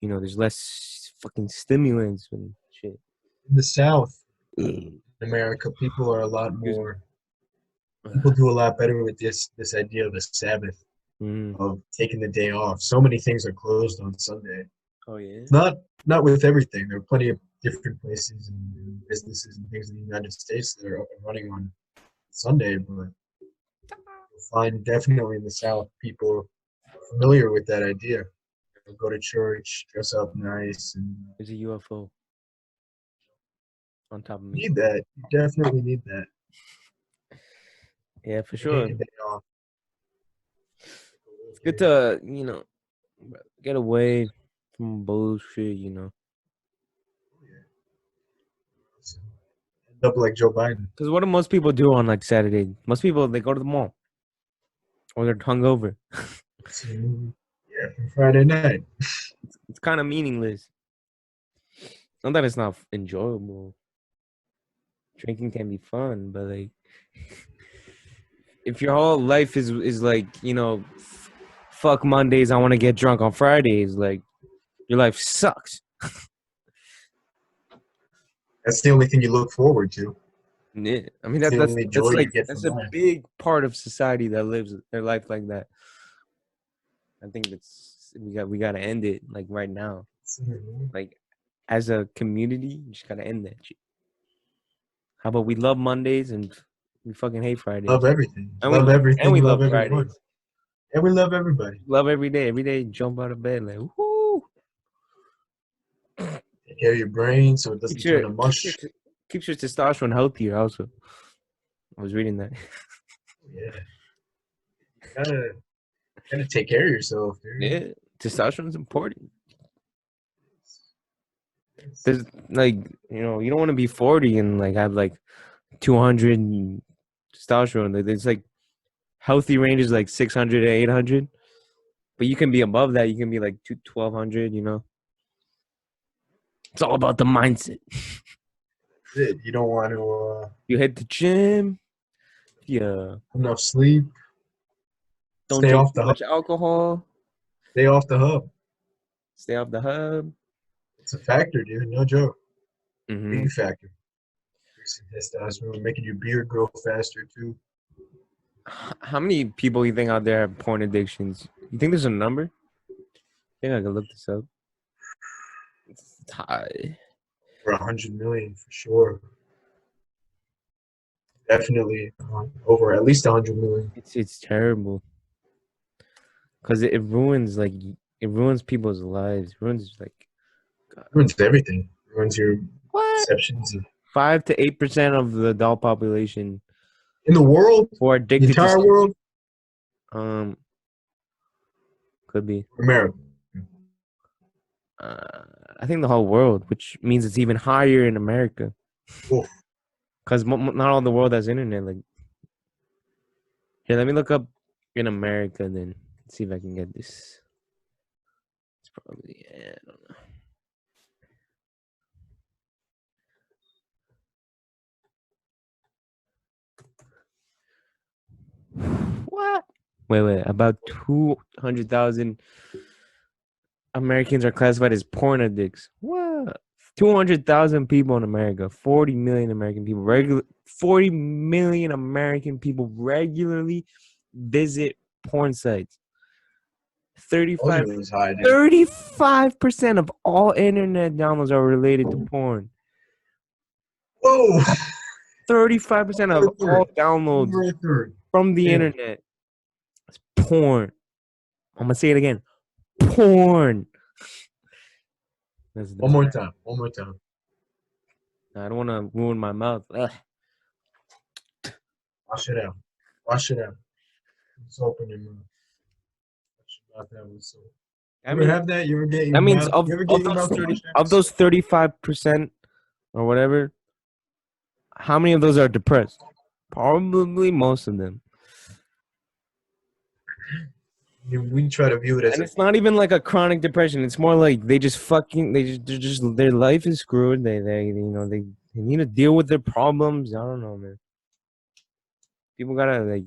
you know, there's less fucking stimulants and shit. In the South, in America, people are a lot more... People do a lot better with this idea of the Sabbath, of taking the day off. So many things are closed on Sunday. Oh, yeah? Not with everything. There are plenty of different places and businesses and things in the United States that are up and running on Sunday, but you'll find definitely in the South people are familiar with that idea. They'll go to church, dress up nice, and There's a UFO on top of me. need that. You definitely need that. Yeah, for sure. Take a day off. It's good to, you know, get away from bullshit, you know. End up like Joe Biden. Because what do most people do on, like, Saturday? Most people, they go to the mall. Or they're hungover. Yeah, from Friday night. It's kind of meaningless. Not that it's not enjoyable. Drinking can be fun, but, like, if your whole life is like, you know, fuck Mondays, I want to get drunk on Fridays, like, your life sucks. That's the only thing you look forward to. Yeah, I mean, It's the only joy you get that's from a life. big part of society that lives their life like that. I think we gotta end it, like, right now. Like, as a community, you just gotta end that shit. How about we love Mondays and we fucking hate Fridays? Love everything. And love everything. And we love everyone. Fridays. And we love everybody. Love every day. Every day, jump out of bed like, woohoo! Take care of your brain so it doesn't turn to mush. Keeps your testosterone healthier. Also, I was reading that. Yeah. Gotta take care of yourself, dude. Yeah, testosterone is important. There's, like, you know, you don't want to be 40 and, like, have, like, 200 testosterone. Like, there's, like, healthy ranges like 600 to 800, but you can be above that. You can be like 1200. You know, it's all about the mindset. You don't want to. You hit the gym. Yeah. Enough sleep. Don't Stay drink off the too much alcohol. Stay off the hub. Stay off the hub. It's a factor, dude. No joke. Mm-hmm. Big factor. Increasing testosterone, making your beard grow faster too. How many people you think out there have porn addictions? You think there's a number? I think I could look this up. It's high. Over 100 million for sure. Definitely over at least 100 million. It's terrible. Cause it ruins people's lives. It ruins God. Ruins everything. Ruins your perceptions. 5 to 8% of the adult population In the world, who are addicted the entire world. Could be. America. I think the whole world, which means it's even higher in America. Oof. Because not all the world has internet. Like, here, let me look up in America, then see if I can get this. It's probably, I don't know. What? Wait. About 200,000 Americans are classified as porn addicts. What? 200,000 people in America. 40 million American people. 40 million American people regularly visit porn sites. 35% of all internet downloads are related to porn. Whoa! 35% of all downloads from the internet is porn. I'm gonna say it again. Porn. One more time. I don't want to ruin my mouth. Ugh. Wash it out. Soap in your mouth. Wash your mouth out with soap. Have that? You ever get your that means mouth? Of those 35% or whatever, how many of those are depressed? Probably most of them. We try to view it as, and it's not even like a chronic depression. It's more like they just their life is screwed. They need to deal with their problems. I don't know, man. People gotta like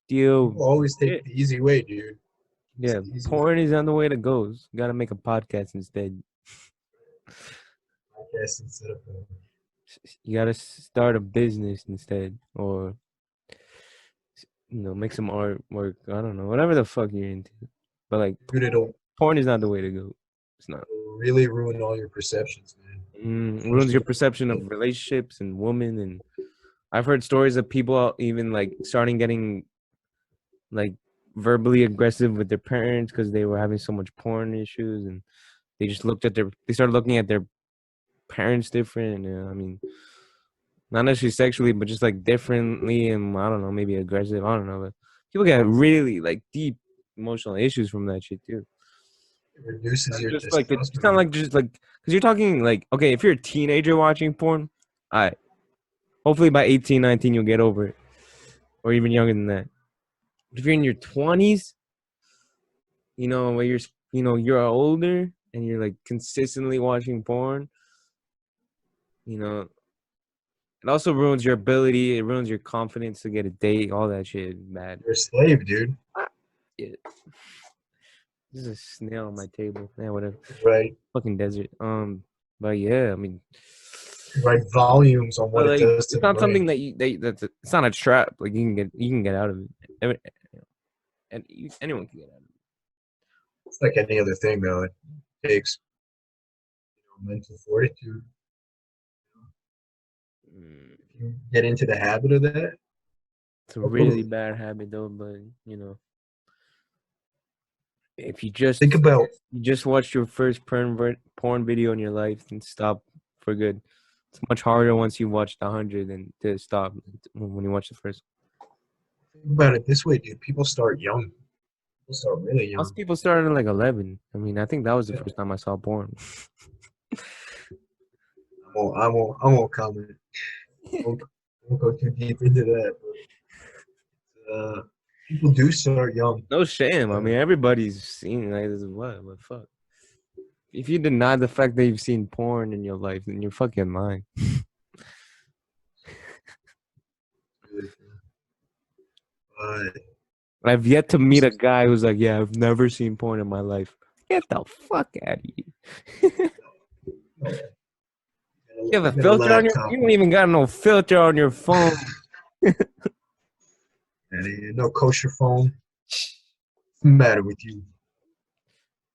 deal. People always take the easy way, dude. Yeah, porn is on the way to go. You gotta make a podcast instead. You gotta start a business instead, or make some artwork. I don't know, whatever the fuck you're into. But like, porn is not the way to go. It's not. It'll really ruin all your perceptions, man. Ruins your perception of relationships and women. And I've heard stories of people even like starting getting like verbally aggressive with their parents because they were having so much porn issues, and they just started looking at their parents different. I mean, not necessarily sexually, but just like differently, and I don't know, maybe aggressive. I don't know, but people get really like deep emotional issues from that shit too. It reduces your just like it's not like just like because you're talking like, okay, if you're a teenager watching porn, hopefully by 18, 19 you'll get over it, or even younger than that. But if you're in your 20s, where you're older and you're like consistently watching porn, it also ruins your ability. It ruins your confidence to get a date. All that shit is bad. You're a slave, dude. Yeah. There's a snail on my table. Yeah, whatever. Right. Fucking desert. But yeah, I mean, write volumes on what it does to it's not something that it's not a trap. Like you can get out of it. Anyone can get out of it. It's like any other thing, though. It takes mental fortitude. If you get into the habit of that, it's a really bad habit, though. But if you just think about you just watched your first porn video in your life and stop for good. It's much harder once you watch 100 than to stop when you watch the first. Think about it this way, dude. People start young. People start really young. Most people started at like 11. I mean, I think that was the first time I saw porn. I won't comment. I won't go too deep into that. But, people do start young. No shame. I mean, everybody's seen like this. But fuck. If you deny the fact that you've seen porn in your life, then you're fucking lying. I've yet to meet a guy who's like, yeah, I've never seen porn in my life. Get the fuck out of here. You have a filter on you don't even got no filter on your phone. No kosher phone. What's the matter with you?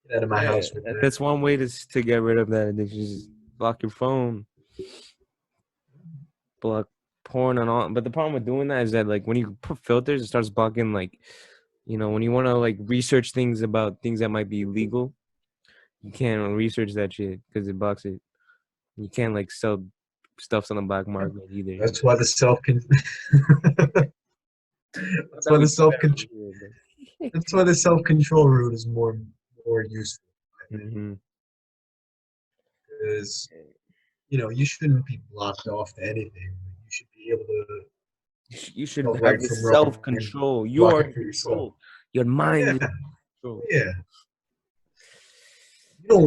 Get out of my house with that. That's one way to get rid of that addiction. Just block your phone. Block porn and all. But the problem with doing that is that like when you put filters, it starts blocking like, when you want to like research things about things that might be illegal, you can't research that shit because it blocks it. You can't like sell stuffs on the black market either. That's why the self-control. That's why the self-control route is more useful. Mm-hmm. Because you shouldn't be blocked off to anything. You should be able to You should tell have right the from wrong and self-control. You block are it in for yourself. control. Your mind is Yeah, in control. yeah. No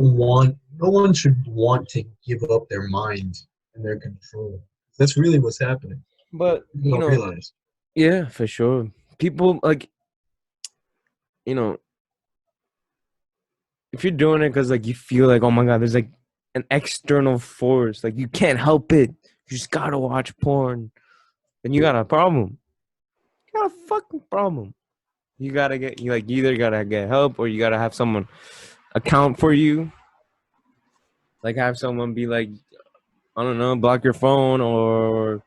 one should want to give up their mind and their control. That's really what's happening. But People don't realize. yeah, for sure. People like, if you're doing it because like you feel like, oh my god, there's like an external force, like you can't help it. You just gotta watch porn. Then you got a problem. You got a fucking problem. You either gotta get help or you gotta have someone account for you. Like have someone be like, I don't know, block your phone or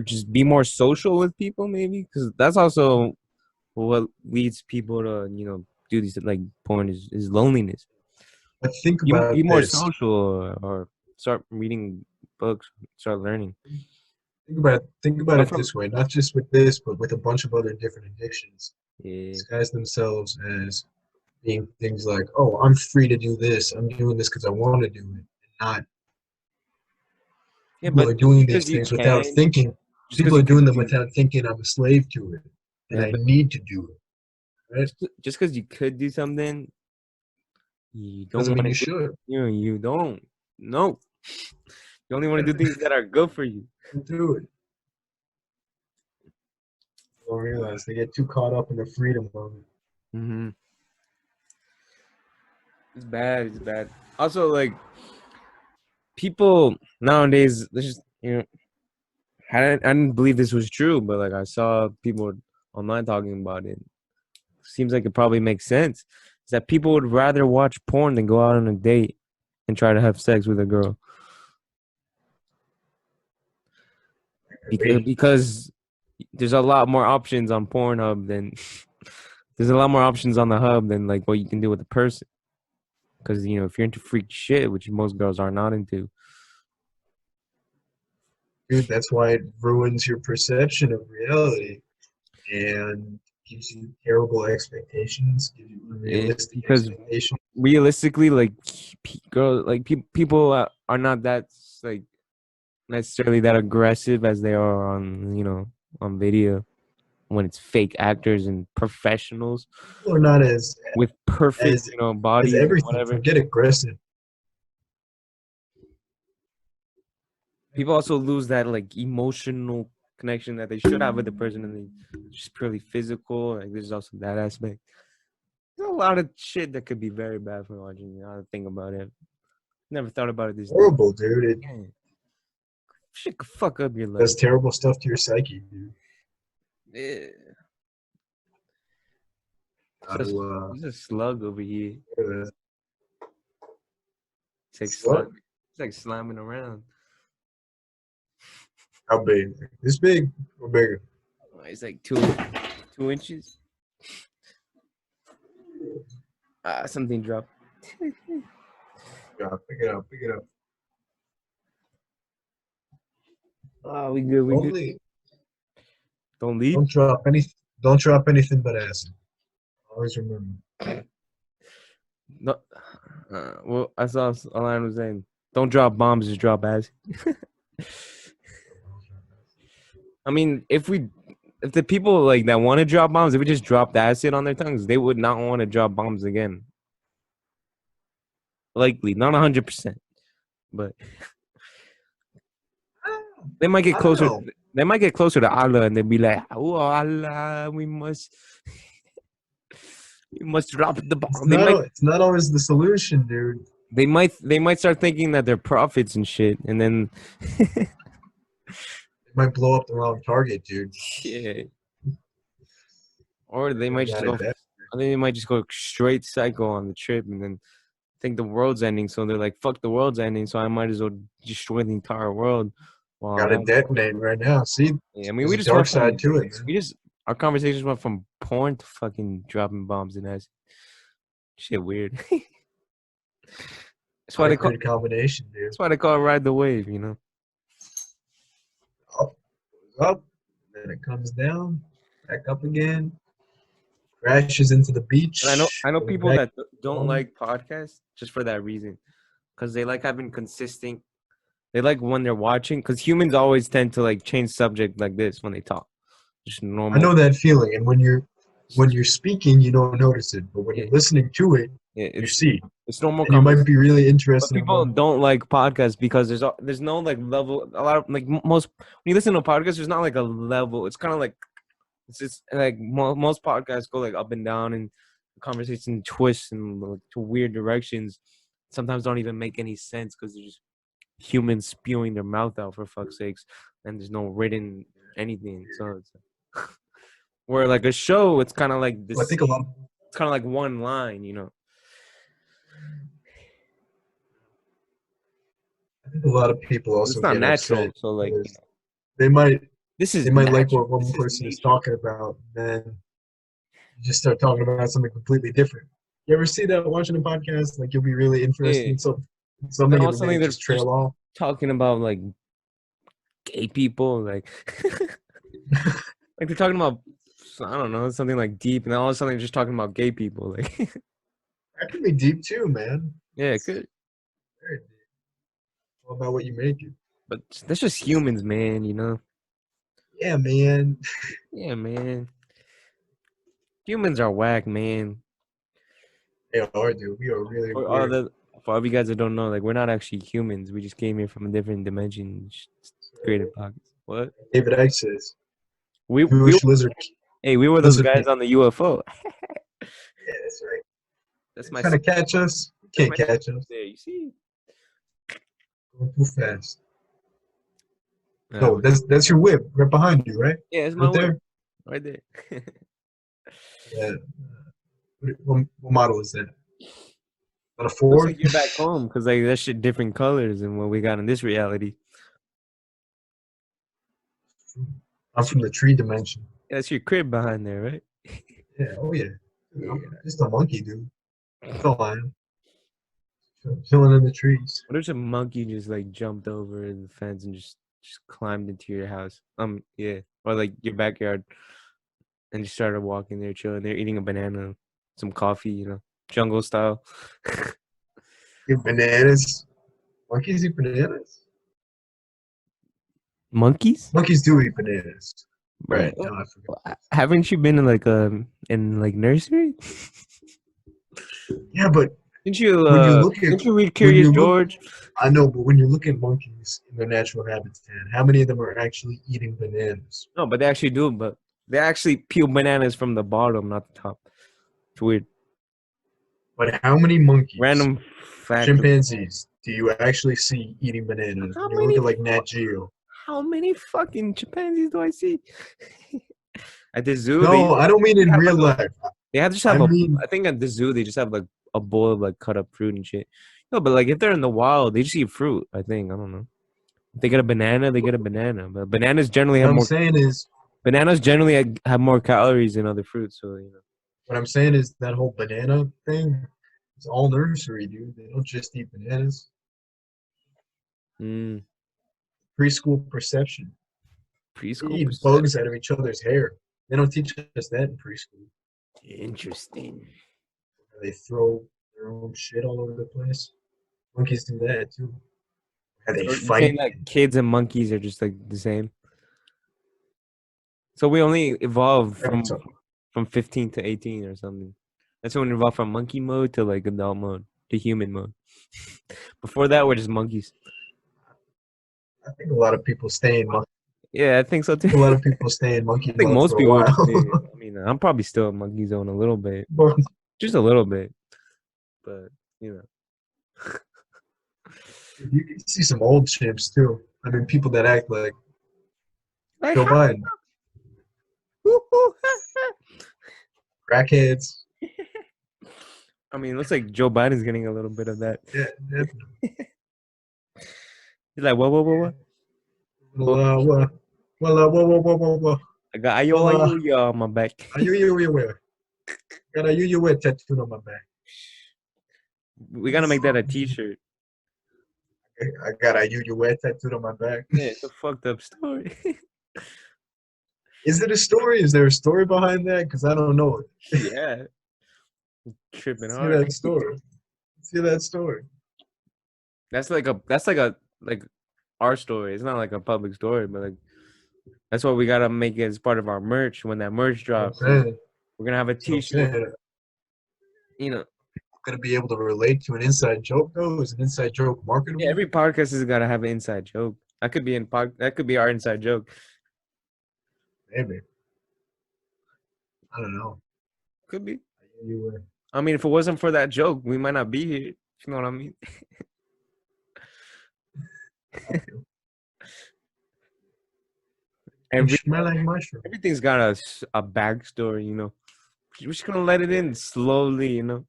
just be more social with people maybe, because that's also what leads people to do these like porn is loneliness. But think Be about more this. social or start reading books, start learning. Think about it this way, not just with this, but with a bunch of other different addictions. Yeah. Disguise themselves as being things like, oh, I'm free to do this. I'm doing this because I want to do it. Not people are doing these things without thinking. People are doing them without thinking I'm a slave to it and I have a need to do it. Right? Just because you could do something, you don't Doesn't want mean to you should. You don't. No. You only want to do things that are good for you. Do it. They don't realize they get too caught up in the freedom of it. Mm-hmm. It's bad. It's bad. Also, like people nowadays, there's just I didn't believe this was true, but like I saw people online talking about it. Seems like it probably makes sense. Is that people would rather watch porn than go out on a date and try to have sex with a girl. Because there's a lot more options on Pornhub than there's a lot more options on the hub than like what you can do with a person. Because if you're into freak shit, which most girls are not into, dude, that's why it ruins your perception of reality and gives you terrible expectations, gives you unrealistic expectations. Realistically, like people are not that like necessarily that aggressive as they are on video when it's fake actors and professionals. People are not as with perfect bodies as everything. Whatever. Forget aggressive. People also lose that like emotional connection that they should have with the person, and they just purely physical. Like there's also that aspect. There's a lot of shit that could be very bad for watching. I think about it. Never thought about it this horrible, dude. Shit could fuck up your life. Does terrible stuff to your psyche, dude. Yeah. There's a slug over here. It's like slamming around. How big? This big or bigger? It's like 2 inches. Something dropped. Yeah, pick it up. Oh, we good. Good. Don't leave. Don't drop anything but acid. Always remember. No. Well, I saw a line was saying, "Don't drop bombs, just drop acid." I mean, if the people like that want to drop bombs, if we just dropped acid on their tongues, they would not want to drop bombs again. Likely, not 100%, but they might get closer. They might get closer to Allah, and they'd be like, "Oh Allah, we must drop the bomb." It's not always the solution, dude. They might start thinking that they're prophets and shit, and then it might blow up the wrong target, dude. Yeah. Or they might just go straight psycho on the trip, and then think the world's ending. So they're like, "Fuck, the world's ending, so I might as well destroy the entire world." Got to detonate right now. See, yeah, I mean, we just dark side to it. Our conversations went from porn to fucking dropping bombs and acid. Shit, weird. That's why they call it combination, dude. That's why they call it ride the wave, Up, then it comes down, back up again. crashes into the beach. And I know goes people back that don't home. like podcasts just for that reason, because they like having consistent. They like when they're watching, because humans always tend to like change subject like this when they talk. Just normal. I know that feeling, and when you're speaking, you don't notice it, but when Yeah. you're listening to it, Yeah, you see. it's normal And you might conversation. be really But interested. people don't like podcasts because there's no like level. A lot of like most when you listen to a podcast, there's not like a level. It's kind of like it's just like most podcasts go like up and down, and the conversation twists and like, to weird directions. Sometimes don't even make any sense because they're just humans spewing their mouth out for fuck's sakes, and there's no written anything. So it's where like a show, it's kind of like this. I think it's kind of like one line, you know. I think a lot of people also It's not get natural, upset so like because they might this like what one person is talking about, then you just start talking about something completely different. You ever see that watching a podcast? Like you'll be really interested in something, and also then just trail off. Talking about like gay people, like like they're talking about I don't know something like deep, and then all of a sudden they're just talking about gay people, like That could be deep too, man. yeah, it could. Very deep. All about what you make it. But that's just humans, man. You know. Yeah, man. Yeah, man. Humans are whack, man. They are, dude. We are really weird. For all you guys that don't know, like we're not actually humans. We just came here from a different dimension, just created pockets. What? David Icke says. We lizard. Hey, we were those guys on the UFO. Yeah, that's right. That's my trying to catch us. You can't catch us. There, you see. Going too fast. No, that's your whip right behind you, right? Yeah, it's my whip. Right there. Yeah. What model is that? Not a Ford? Looks like you're back home because like that shit different colors than what we got in this reality. I'm from the tree dimension. Yeah, that's your crib behind there, right? Yeah, oh yeah. I'm just a monkey, dude. That's all I am. Chilling in the trees. What if a monkey just like jumped over the fence and just climbed into your house? Yeah, or like your backyard, and just started walking there, chilling there, eating a banana, some coffee, you know, jungle style. Eat bananas. Monkeys eat bananas. Monkeys? Monkeys do eat bananas. Right. Bro, No, I forgot. haven't you been in like nursery? Yeah, but Didn't you read Curious George? I know, but when you look at monkeys in their natural habitat, how many of them are actually eating bananas? No, but they actually do. But they actually peel bananas from the bottom, not the top. It's weird. But how many monkeys, Random fact. chimpanzees, do you actually see eating bananas? When you look at like Nat Geo. How many fucking chimpanzees do I see? At the zoo? No, I don't mean in real life. They have I think at the zoo they just have like a bowl of like cut up fruit and shit. No, but like if they're in the wild, they just eat fruit. I think I don't know. If they get a banana, they get a banana. But bananas generally have more. What I'm saying is bananas generally have more calories than other fruits. So you know. What I'm saying is that whole banana thing. It's all nursery, dude. They don't just eat bananas. Preschool perception. They eat bugs out of each other's hair. They don't teach us that in preschool. Interesting. They throw their own shit all over the place. Monkeys do that too. How they fight. You're saying that kids and monkeys are just like the same. So we only evolved from 15 to 18 or something. That's when we evolved from monkey mode to like adult mode to human mode. Before that, we're just monkeys. I think a lot of people stay in monkey. Yeah, I think so too. A lot of people stay in monkey mode. I think most people. I mean, I'm probably still in monkey zone a little bit, just a little bit, but you know. You can see some old chimps too. I mean, people that act like Joe Biden. Crackheads. I mean, it looks like Joe Biden's getting a little bit of that. Yeah, definitely. He's like, what? What? I got ayuya on my back. Ayuya. Got ayuya tattooed on my back. We gotta make that a T-shirt. I got ayuya tattooed on my back. Yeah, it's a fucked up story. Is it a story? Is there a story behind that? Because I don't know it. Yeah, tripping Let's hear hard. that story. Let's hear that story. That's like like our story. It's not like a public story, but like that's what we gotta make it as part of our merch. When that merch drops, I'm saying. we're gonna have a That's what I'm T-shirt. saying. You know, Gonna be able to relate to an inside joke though? Is an inside joke marketable? yeah, every podcast has gotta have an inside joke. That could be that could be our inside joke. Maybe. I don't know. Could be. You were. I mean, if it wasn't for that joke, we might not be here. You know what I mean? You smell like mushroom. Everything's got a backstory, you know. We're just gonna let it in slowly, you know.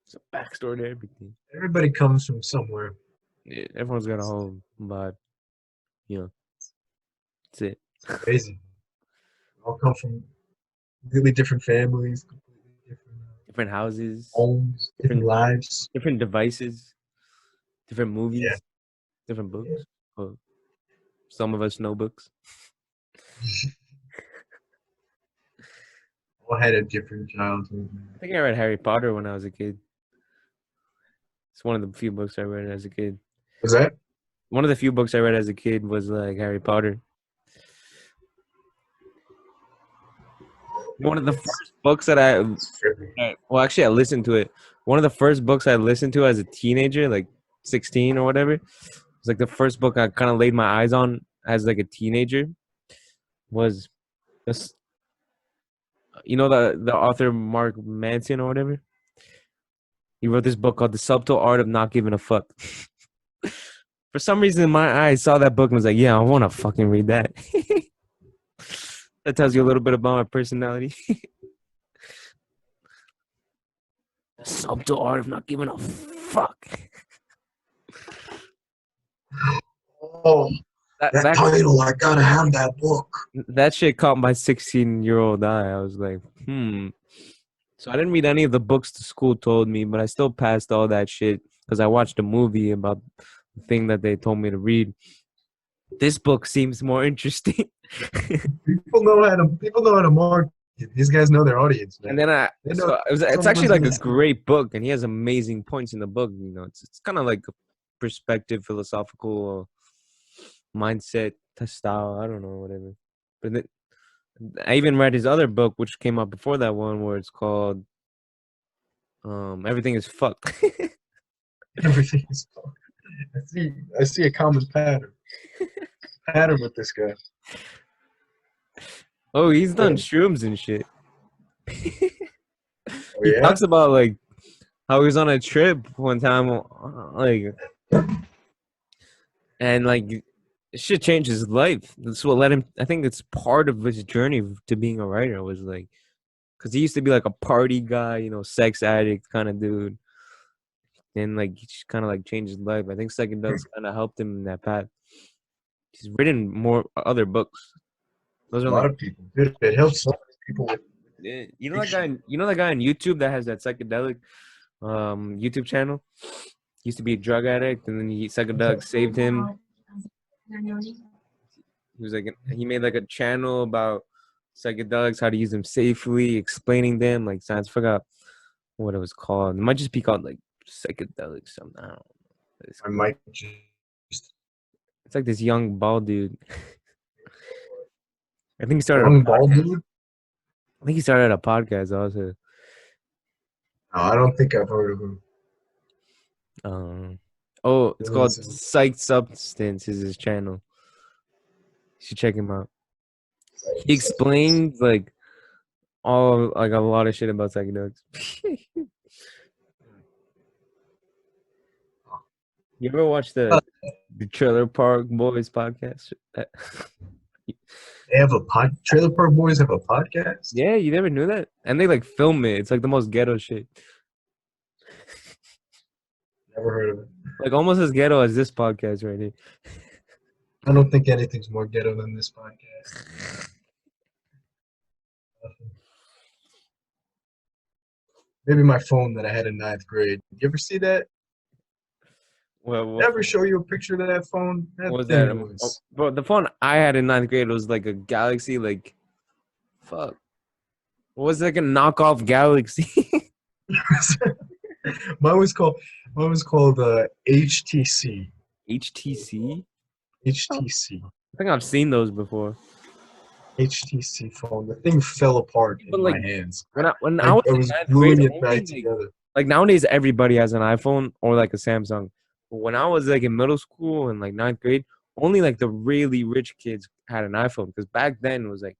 It's a backstory to everything. Everybody comes from somewhere. Yeah, everyone's got a whole vibe. You know. That's it. It's crazy. All come from completely different families, completely Different houses, homes, different lives. different devices, different movies, Yeah. different books. Yeah. Well, some of us know books. All had a different childhood. I think I read Harry Potter when I was a kid. It's one of the few books I read as a kid. Was that? One of the few books I read as a kid was like Harry Potter. One of the first books that I listened to it. One of the first books I listened to as a teenager, like 16 or whatever. It was like the first book I kind of laid my eyes on as like a teenager. Was this, you know, the author Mark Manson or whatever? He wrote this book called The Subtle Art of Not Giving a Fuck. For some reason in my eyes, saw that book and was like, yeah, I want to fucking read that. That tells you a little bit about my personality. The Subtle Art of Not Giving a Fuck. Oh, that That title, I gotta have that book. That shit caught my 16-year-old eye. I was like, So I didn't read any of the books the school told me, but I still passed all that shit because I watched a movie about the thing that they told me to read. This book seems more interesting. People know how to market. These guys know their audience, man. And then it's actually like a great book, and he has amazing points in the book. You know, it's kind of like a perspective, philosophical mindset style. I don't know, whatever. But then, I even read his other book, which came out before that one, where it's called Everything is Fucked. Everything is fucked. I see a common pattern with this guy. Oh, he's done shrooms and shit. Oh, He yeah? talks about like how he was on a trip one time, like, and like shit changed his life. That's what led him. I think it's part of his journey to being a writer was like, because he used to be like a party guy, you know, sex addict kind of dude. And like he just kind of like changed his life. I think psychedelics kind of helped him in that path. He's written more other books. Those are A lot like of people. Dude, it helps so many people with yeah, you know that guy. You know that guy on YouTube that has that psychedelic YouTube channel. He used to be a drug addict, and then psychedelics saved him. He was like he made like a channel about psychedelics, how to use them safely, explaining them like science. I forgot what it was called. It might just be called like psychedelics. Something. I don't know. I might just It's like this young bald dude. I think he started. young bald dude. I think he started a podcast also. No, I don't think I've heard of him. It's called Psych Substance is his channel. You should check him out. He explains like a lot of shit about psychedelics. You ever watch the Trailer Park Boys podcast? They have a Trailer Park Boys have a podcast? Yeah, you never knew that? And they like film it. It's like the most ghetto shit. Never heard of it. Like almost as ghetto as this podcast right here. I don't think anything's more ghetto than this podcast. Maybe my phone that I had in 9th grade. You ever see that? Well, Never show you a picture of that phone. That what was thing that? was. Bro, the phone I had in ninth grade was like a Galaxy, like, fuck. It was like a knockoff Galaxy. Mine was called HTC. HTC? HTC. I think I've seen those before. HTC phone. The thing fell apart But in like my hands. when I I was in was ninth grade, gluing it only back together. like nowadays everybody has an iPhone or like a Samsung. But when I was like in middle school and like ninth grade, only like the really rich kids had an iPhone because back then it was like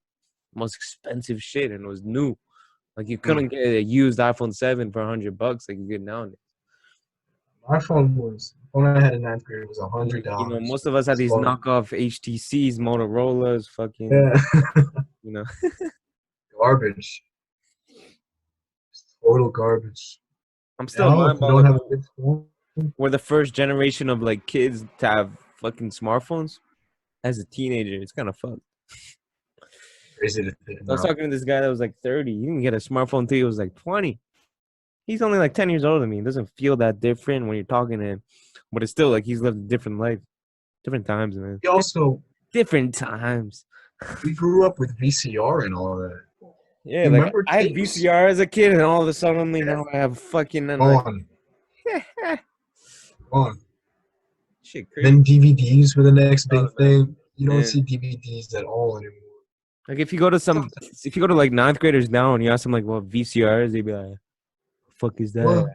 the most expensive shit and it was new. Like you couldn't get a used iPhone 7 for $100 like you get nowadays. My phone was when I had in ninth grade was Like, $100. most of us had these knockoff HTCs, Motorola's, fucking, Yeah. you know. Garbage. Total garbage. I'm still Now, mind if you don't have a boggled. good phone, We're the first generation of like kids to have fucking smartphones. As a teenager, it's kind of fun. crazy to think I was about. talking to this guy that was like 30. He didn't get a smartphone until he was like 20. He's only like 10 years older than me. It doesn't feel that different when you're talking to him, but it's still like he's lived a different life, different times, man. We also Different times. we grew up with VCR and all that. Yeah, You like remember I had tapes? VCR as a kid, and all of a sudden, now I have fucking and like, On, on. shit crazy. Then DVDs were the next big Oh, man. thing. You don't Yeah. see DVDs at all anymore. Like if you go to like ninth graders now and you ask them like what VCR is, they'd be like, "Fuck is that?" What?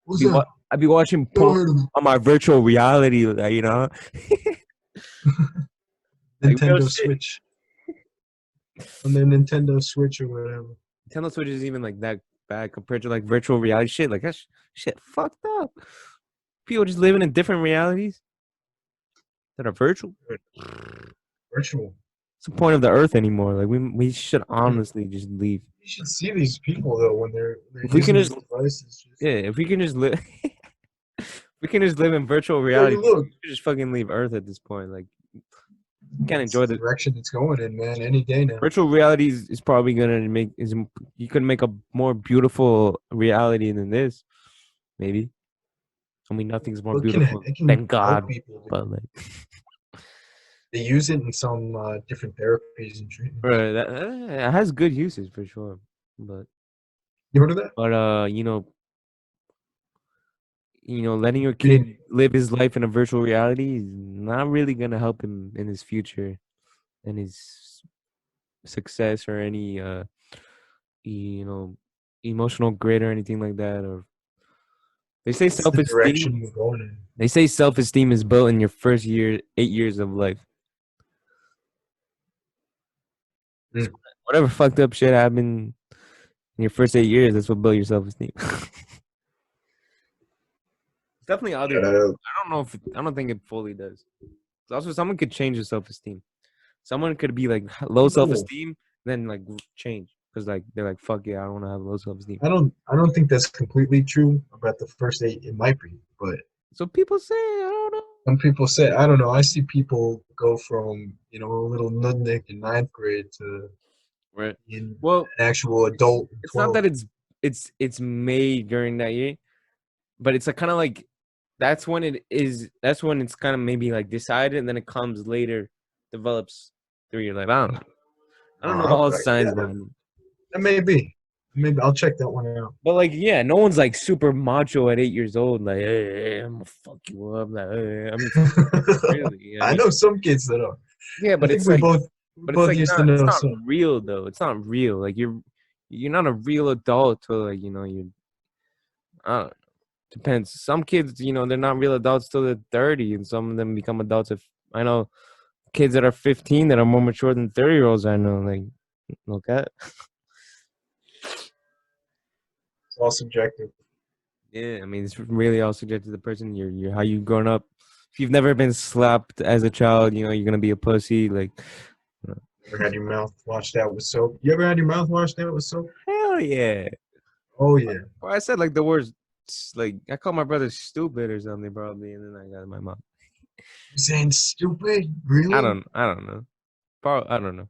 What's that? I'd be watching Never porn heard of it. on my virtual reality, like, you know. Like, real Nintendo shit. Switch. On the Nintendo Switch or whatever. Nintendo Switch isn't even like that bad compared to like virtual reality shit. Like that's shit fucked up. People just living in different realities that are virtual. Virtual. What's the point of the Earth anymore? Like we should honestly just leave. You should see these people though when they're If we using can these just devices. Yeah, if we can just live, we can just live in virtual Hey, reality. look, We should just fucking leave Earth at this point. Like, you can't that's enjoy the the direction it's going in, man. Any day now. virtual reality is probably gonna you could make a more beautiful reality than this, maybe. I mean, nothing's more It beautiful can than help God, people. but like, They use it in some different therapies and treatments. bro, that it has good uses for sure. But You heard of that? letting your kid live his life in a virtual reality is not really gonna help him in his future and his success or any emotional grit or anything like that. Or they say That's the direction self-esteem. we're going in. They say self-esteem is built in your first 8 years of life. Mm. Whatever fucked up shit happened in your first 8 years, that's what built your self-esteem. Definitely other. I don't think it fully does. Also, someone could change your self-esteem. Someone could be like low self-esteem, then like change because like they're like, fuck yeah, I don't want to have low self-esteem. I don't think that's completely true about the first 8. It might be, but so people say, I don't know. Some people say, I don't know. I see people go from a little nudnik in 9th grade to right. An actual adult. It's not that it's made during that year, but it's kind of like that's when it's kind of maybe like decided, and then it comes later, develops through your life. I don't know the whole science behind it. That may be. Maybe I'll check that one out. But like, yeah, no one's like super macho at 8 years old. Like, hey, I'm gonna fuck you up. Like, hey. I mean, really, I know some kids that are. Yeah, but it's like both used to know. It's not real though. It's not real. Like you're not a real adult till like you. I don't know. Depends. Some kids, they're not real adults till they're 30, and some of them become adults. I know kids that are 15 that are more mature than 30-year-olds. I know, like, okay. It's all subjective. Yeah, I mean, it's really all subjective to the person. You're how you've grown up. If you've never been slapped as a child, you're gonna be a pussy. Like, ever had your mouth washed out with soap? You ever had your mouth washed out with soap? Hell yeah. Oh yeah. Well, I said like the words. Like I called my brother stupid or something probably, and then I got my mom. You saying stupid? Really? I don't know. Probably, I don't know.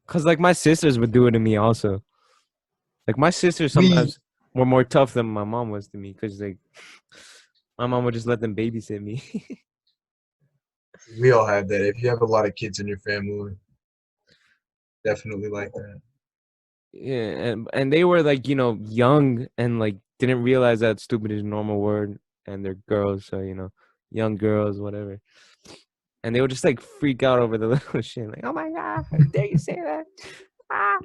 Cause like my sisters would do it to me also. Like my sisters sometimes were more tough than my mom was to me. Cause like My mom would just let them babysit me. We all have that. If you have a lot of kids in your family, definitely like that. Yeah, and they were like, young and like didn't realize that stupid is a normal word, and they're girls, so young girls, whatever. And they would just like freak out over the little shit, like, "Oh my god, how dare you say that?" Ah.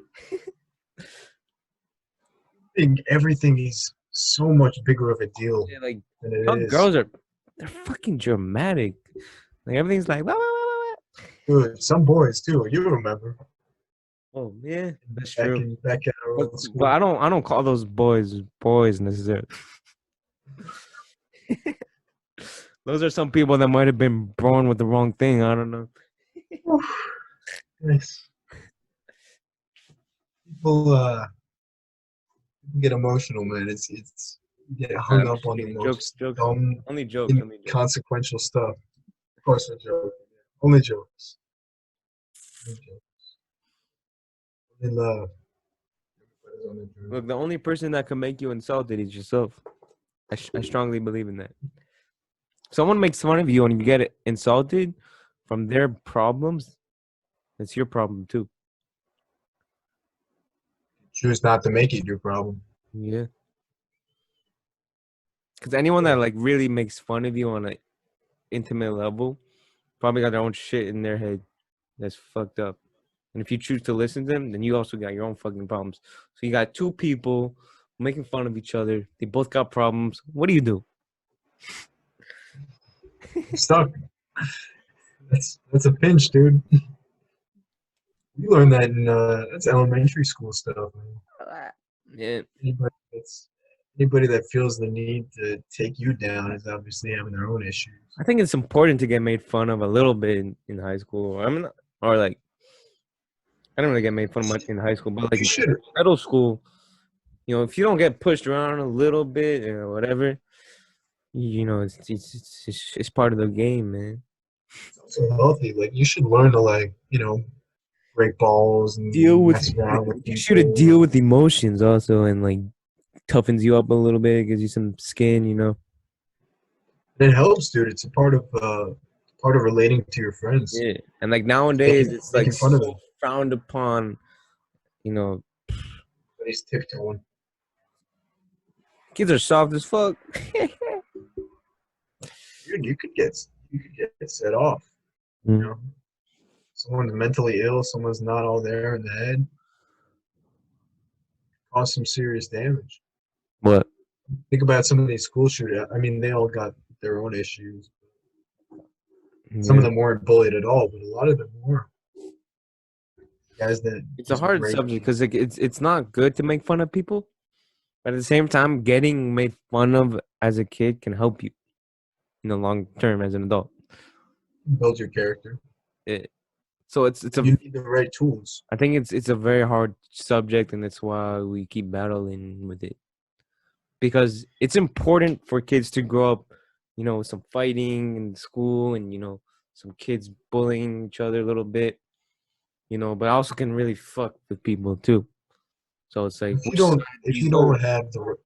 Everything is so much bigger of a deal Yeah, like than it young is. girls they're fucking dramatic. Like everything's like, "Wah, wah, wah, Dude, some boys too. You remember wah." Oh yeah, that's back true. in our But old but school. I don't call those boys necessarily. Those are some people that might have been born with the wrong thing. I don't know. Nice. People get emotional, man. It's you get hung I'm up just on the kidding. Jokes, most jokes. dumb, Only jokes. Only jokes. inconsequential stuff. Of course, a joke. Only jokes. Only jokes. Only love. Everybody's on a journey. Look, the only person that can make you insulted is yourself. I strongly believe in that. Someone makes fun of you and you get insulted from their problems. It's your problem too. Choose not to make it your problem. Yeah. Because anyone that like really makes fun of you on an intimate level probably got their own shit in their head that's fucked up. And if you choose to listen to them, then you also got your own fucking problems. So you got two people making fun of each other. They both got problems. What do you do? Stuck. That's a pinch, dude. You learn that in that's elementary school stuff, man. Yeah. Anybody that feels the need to take you down is obviously having their own issues. I think it's important to get made fun of a little bit in high school. Or like, I don't really get made fun of much in high school, but like You in should. middle school, if you don't get pushed around a little bit or whatever, it's part of the game, man. It's also healthy. Like you should learn to break balls and mess around with You should people. deal with emotions also, and like toughens you up a little bit, gives you some skin. It helps, dude. It's a part of relating to your friends. Yeah, and like nowadays, it's like Making fun of them. so frowned upon. But he's tiptoeing. Kids are soft as fuck. Dude, you could get set off. You know, someone's mentally ill, someone's not all there in the head, cause some serious damage. What? Think about some of these school shooters. I mean, they all got their own issues. Some of them weren't bullied at all, but a lot of them were. Guys that It's a hard subject because it's not good to make fun of people, but at the same time, getting made fun of as a kid can help you, long term as an adult. build your character. So it's You need the right tools. I think it's a very hard subject, and that's why we keep battling with it. Because it's important for kids to grow up, with some fighting in school and, some kids bullying each other a little bit, but also can really fuck with people too. So it's like, If you don't have the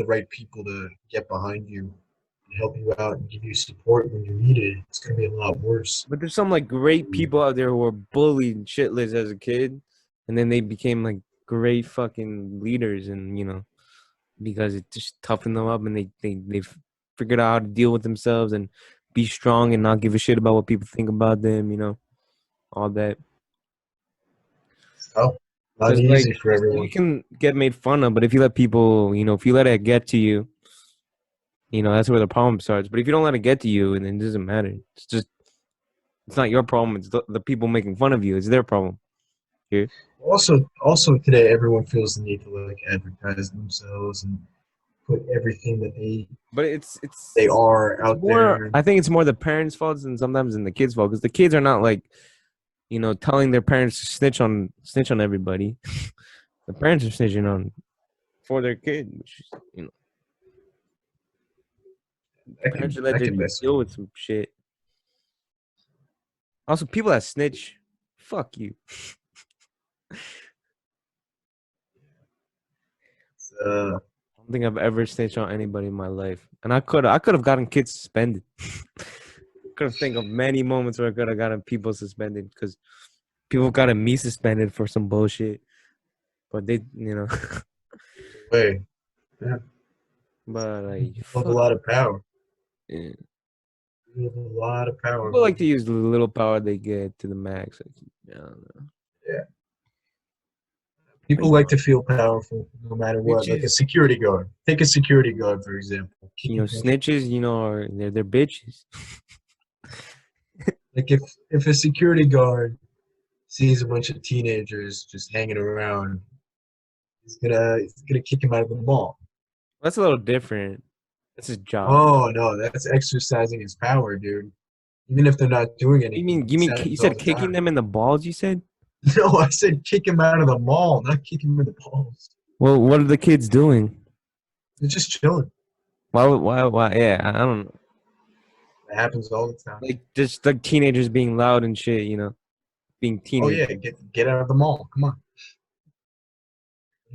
right people to get behind you and help you out and give you support when you need it, it's gonna be a lot worse. But there's some like great people out there who were bullied shitless as a kid, and then they became like great fucking leaders, and because it just toughened them up, and they figured out how to deal with themselves and be strong and not give a shit about what people think about them, all that. Oh, not Because easy like for everyone. you can get made fun of, but if you let people, if you let it get to you, that's where the problem starts. But if you don't let it get to you, then it doesn't matter. It's not your problem. It's the people making fun of you. It's their problem. Here. Also today, everyone feels the need to advertise themselves and put everything that But they are out there. I think it's more the parents' fault than sometimes in the kids' fault, because the kids are not like, telling their parents to snitch on everybody. The parents are snitching on for their kid, which is, parents should let their kids deal with some shit. Also, people that snitch, fuck you. don't think I've ever snitched on anybody in my life, and I could have gotten kids suspended. Could have think of many moments where I could have gotten people suspended because people gotten me suspended for some bullshit, but they, Way. Yeah. but like, You have a lot of power. yeah. You have a lot of power. People like to use the little power they get to the max. Like, I don't know. Yeah. People like to feel powerful no matter what. Like a security guard. Take a security guard, for example. Snitches, are they're bitches. Like if a security guard sees a bunch of teenagers just hanging around, he's gonna kick him out of the mall. That's a little different. That's his job. Oh no, that's exercising his power, dude. Even if they're not doing anything. You said kicking them in the balls, you said? No, I said kick him out of the mall, not kick him in the balls. Well, what are the kids doing? They're just chilling. Why? Yeah, I don't know. It happens all the time. Like, just like teenagers being loud and shit, being teenagers. Oh yeah, get out of the mall. Come on.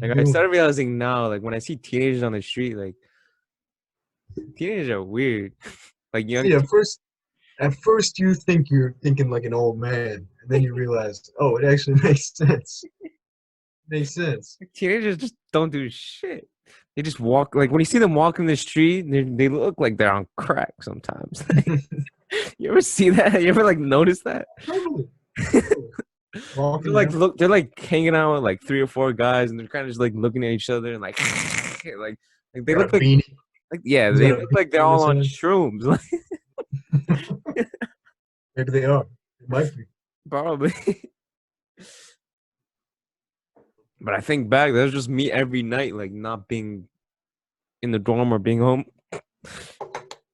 Like, I started realizing now, like, when I see teenagers on the street, like, teenagers are weird. Like, young. Yeah, at first you think you're thinking like an old man, and then you realize, oh, it actually makes sense. Makes sense. Teenagers just don't do shit. They just walk. Like, when you see them walking the street, they look like they're on crack sometimes. You ever see that? You ever like notice that? Totally. They're like hanging out with like 3 or 4 guys, and they're kind of just like looking at each other and like they look like they look like they're all on shrooms. Maybe they are. It might be. Probably. But I think back, that was just me every night, like not being in the dorm or being home,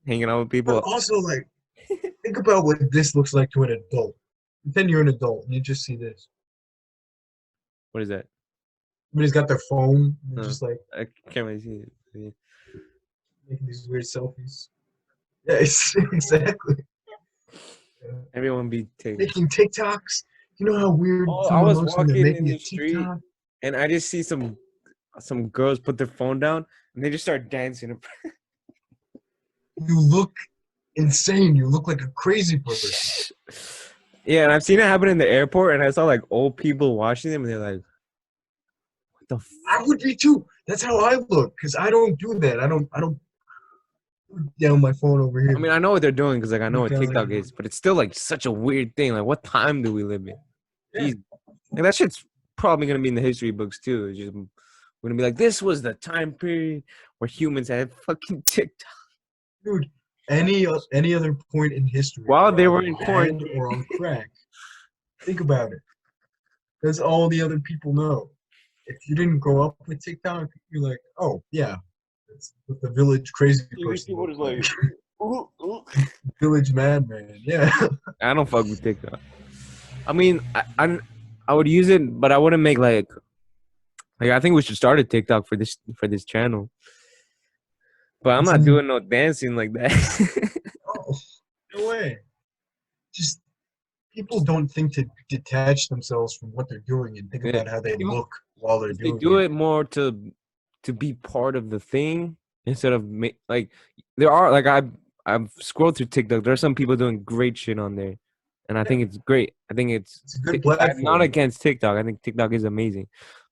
hanging out with people. But also, like, think about what this looks like to an adult. Then you're an adult and you just see this. What is that? Somebody's got their phone and just like I can't really see it. Yeah. Making these weird selfies. Yeah, exactly. Yeah. Everyone be making TikToks. You know how weird? I was walking in the street and I just see some girls put their phone down and they just start dancing. You look insane. You look like a crazy person. Yeah, and I've seen it happen in the airport, and I saw like old people watching them, and they're like, "What the?" I would be too. That's how I look, because I don't do that. I don't down my phone over here. I mean, I know what they're doing because like I know what TikTok is, but it's still like such a weird thing. Like, what time do we live in? Yeah. Like, that shit's probably gonna be in the history books too. It's just we're gonna be like, this was the time period where humans had fucking TikTok. Dude, any other point in history while they were in quarantine or on crack, think about it. That's all the other people know. If you didn't grow up with TikTok, you're like, oh yeah, that's what the village crazy person. What is like village madman? Yeah. I don't fuck with TikTok. I mean, I would use it, but I wouldn't make like I think we should start a TikTok for this channel. But I'm not doing no dancing like that. Oh, no way. Just people don't think to detach themselves from what they're doing and think about how they look while they're doing it. They do it more to be part of the thing instead of like there are like I've scrolled through TikTok. There are some people doing great shit on there, and I think it's great. I think it's a good platform. I'm not against TikTok. I think TikTok is amazing,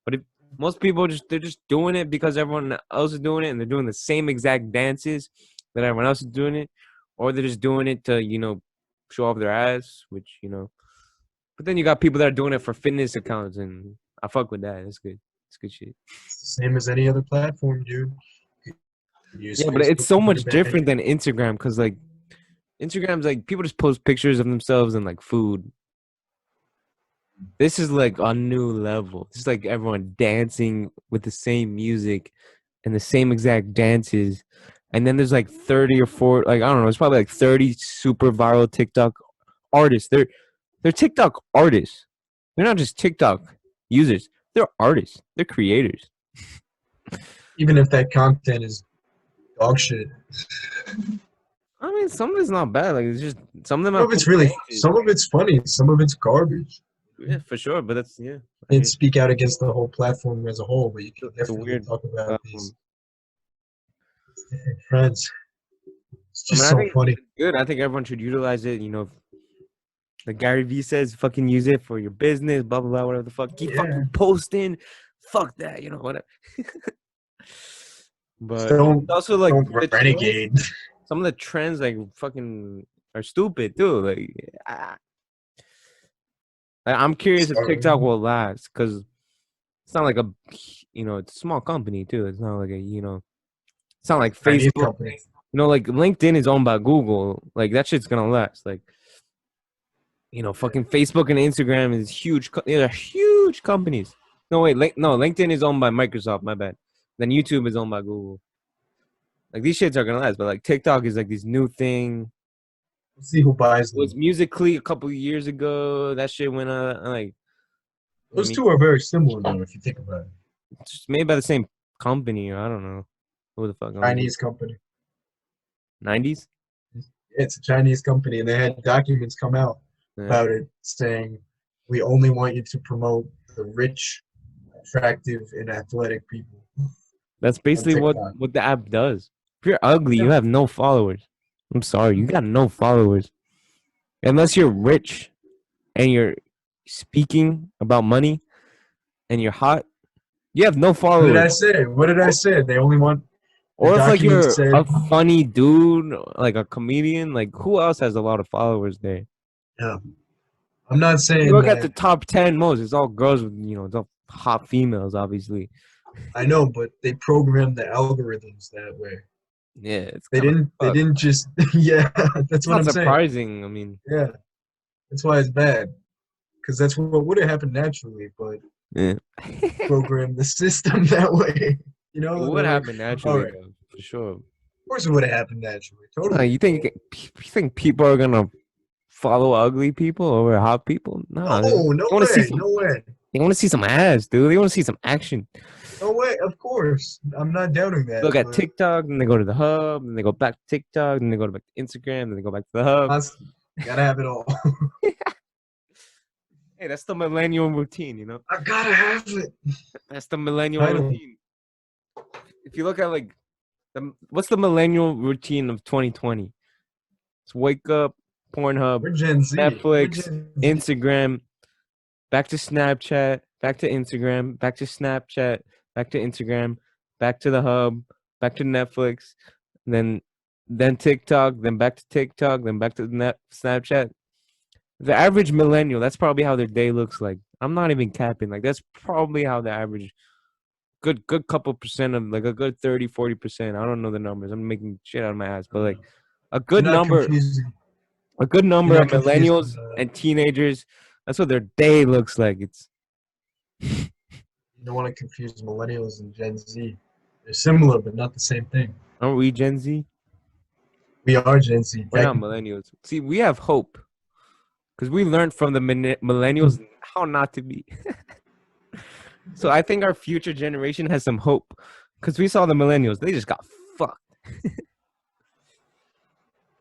but most people they're just doing it because everyone else is doing it, and they're doing the same exact dances that everyone else is doing it, or they're just doing it to show off their ass, which But then you got people that are doing it for fitness accounts, and I fuck with that. That's good. It's good shit. It's the same as any other platform, dude. Yeah, but it's so much different than Instagram because like Instagram's like people just post pictures of themselves and like food. This is like a new level. It's like everyone dancing with the same music and the same exact dances. And then there's like 30 or 40, like, I don't know, it's probably like 30 super viral TikTok artists. They're TikTok artists. They're not just TikTok users. They're artists. They're creators. Even if that content is dog shit. I mean, some of it's not bad. Like, it's just some of them. Some of it's funny. Some of it's garbage. Yeah, for sure. But that's Can't speak out against the whole platform as a whole, but you can definitely talk about these Friends. It's I mean, just I so think funny. it's good. I think everyone should utilize it. You know, like Gary Vee says, fucking use it for your business, blah blah blah, whatever the fuck. Keep Yeah. fucking posting. Fuck that, you know, whatever. But Don't it's also like the trends, renegade. some of the trends like fucking are stupid too. Like, I'm curious if Sorry. TikTok will last because it's not like a, you know, it's a small company too. It's not like a, you know, it's not like Chinese Facebook. company. You know, like LinkedIn is owned by Google. Like that shit's gonna last. Like, you know, fucking Facebook and Instagram is huge. They're huge companies. No wait, no, LinkedIn is owned by Microsoft. My bad. Then YouTube is owned by Google. Like these shits are gonna last, but like TikTok is like this new thing. We'll see who buys It was them. Musically a couple of years ago. That shit went like. I Those mean, two are very similar, though, if you think about it. it's made by the same company. Or I don't know. Who the fuck? Chinese company. 90s. It's a Chinese company, and they had documents come out Yeah. about it saying, we only want you to promote the rich, attractive, and athletic people. That's basically what TikTok. the app does. If you're ugly, you Yeah. have no followers. I'm sorry, you got no followers. Unless you're rich and you're speaking about money and you're hot, you have no What did followers. I say? What did I say? They only want. Or if like you're said, a funny dude, like a comedian, like who else has a lot of followers there? Yeah. I'm not saying You look that. at the top 10 most, it's all girls with, you know, it's all hot females, obviously. I know, but they programmed the algorithms that way. Yeah, it's They didn't just. Yeah, that's It's what not I'm saying. surprising. I mean, Yeah, that's why it's bad. Because that's what would have happened naturally, but yeah. program the system that way. You know, It would happen naturally, right. though, for sure. Of course, it would have happened naturally. Totally. You think people are gonna follow ugly people over hot people? No, No way. No way. They want to see some ass, dude. They want to see some action. No way. Of course, I'm not doubting that. Look at TikTok, and they go to the hub, and they go back to TikTok, and they go back to Instagram, and they go back to the hub. Gotta have it all. Hey, that's the millennial routine, you know. I gotta have it. That's the millennial routine. If you look at like, what's the millennial routine of 2020? It's wake up, Pornhub, Netflix, Instagram, back to Snapchat, back to Instagram, back to Snapchat, back to Instagram, back to the hub, back to Netflix, then TikTok, then back to TikTok, then back to Snapchat. The average millennial, that's probably how their day looks like. I'm not even capping. Like that's probably how the average good couple percent of like a good 30-40%. I don't know the numbers. I'm making shit out of my ass, but like a good number of millennials and teenagers, that's what their day looks like. It's you don't want to confuse millennials and Gen Z. They're similar, but not the same thing. Aren't we Gen Z? We are Gen Z. We're not millennials. See, we have hope because we learned from the millennials how not to be. So I think our future generation has some hope because we saw the millennials. They just got fucked.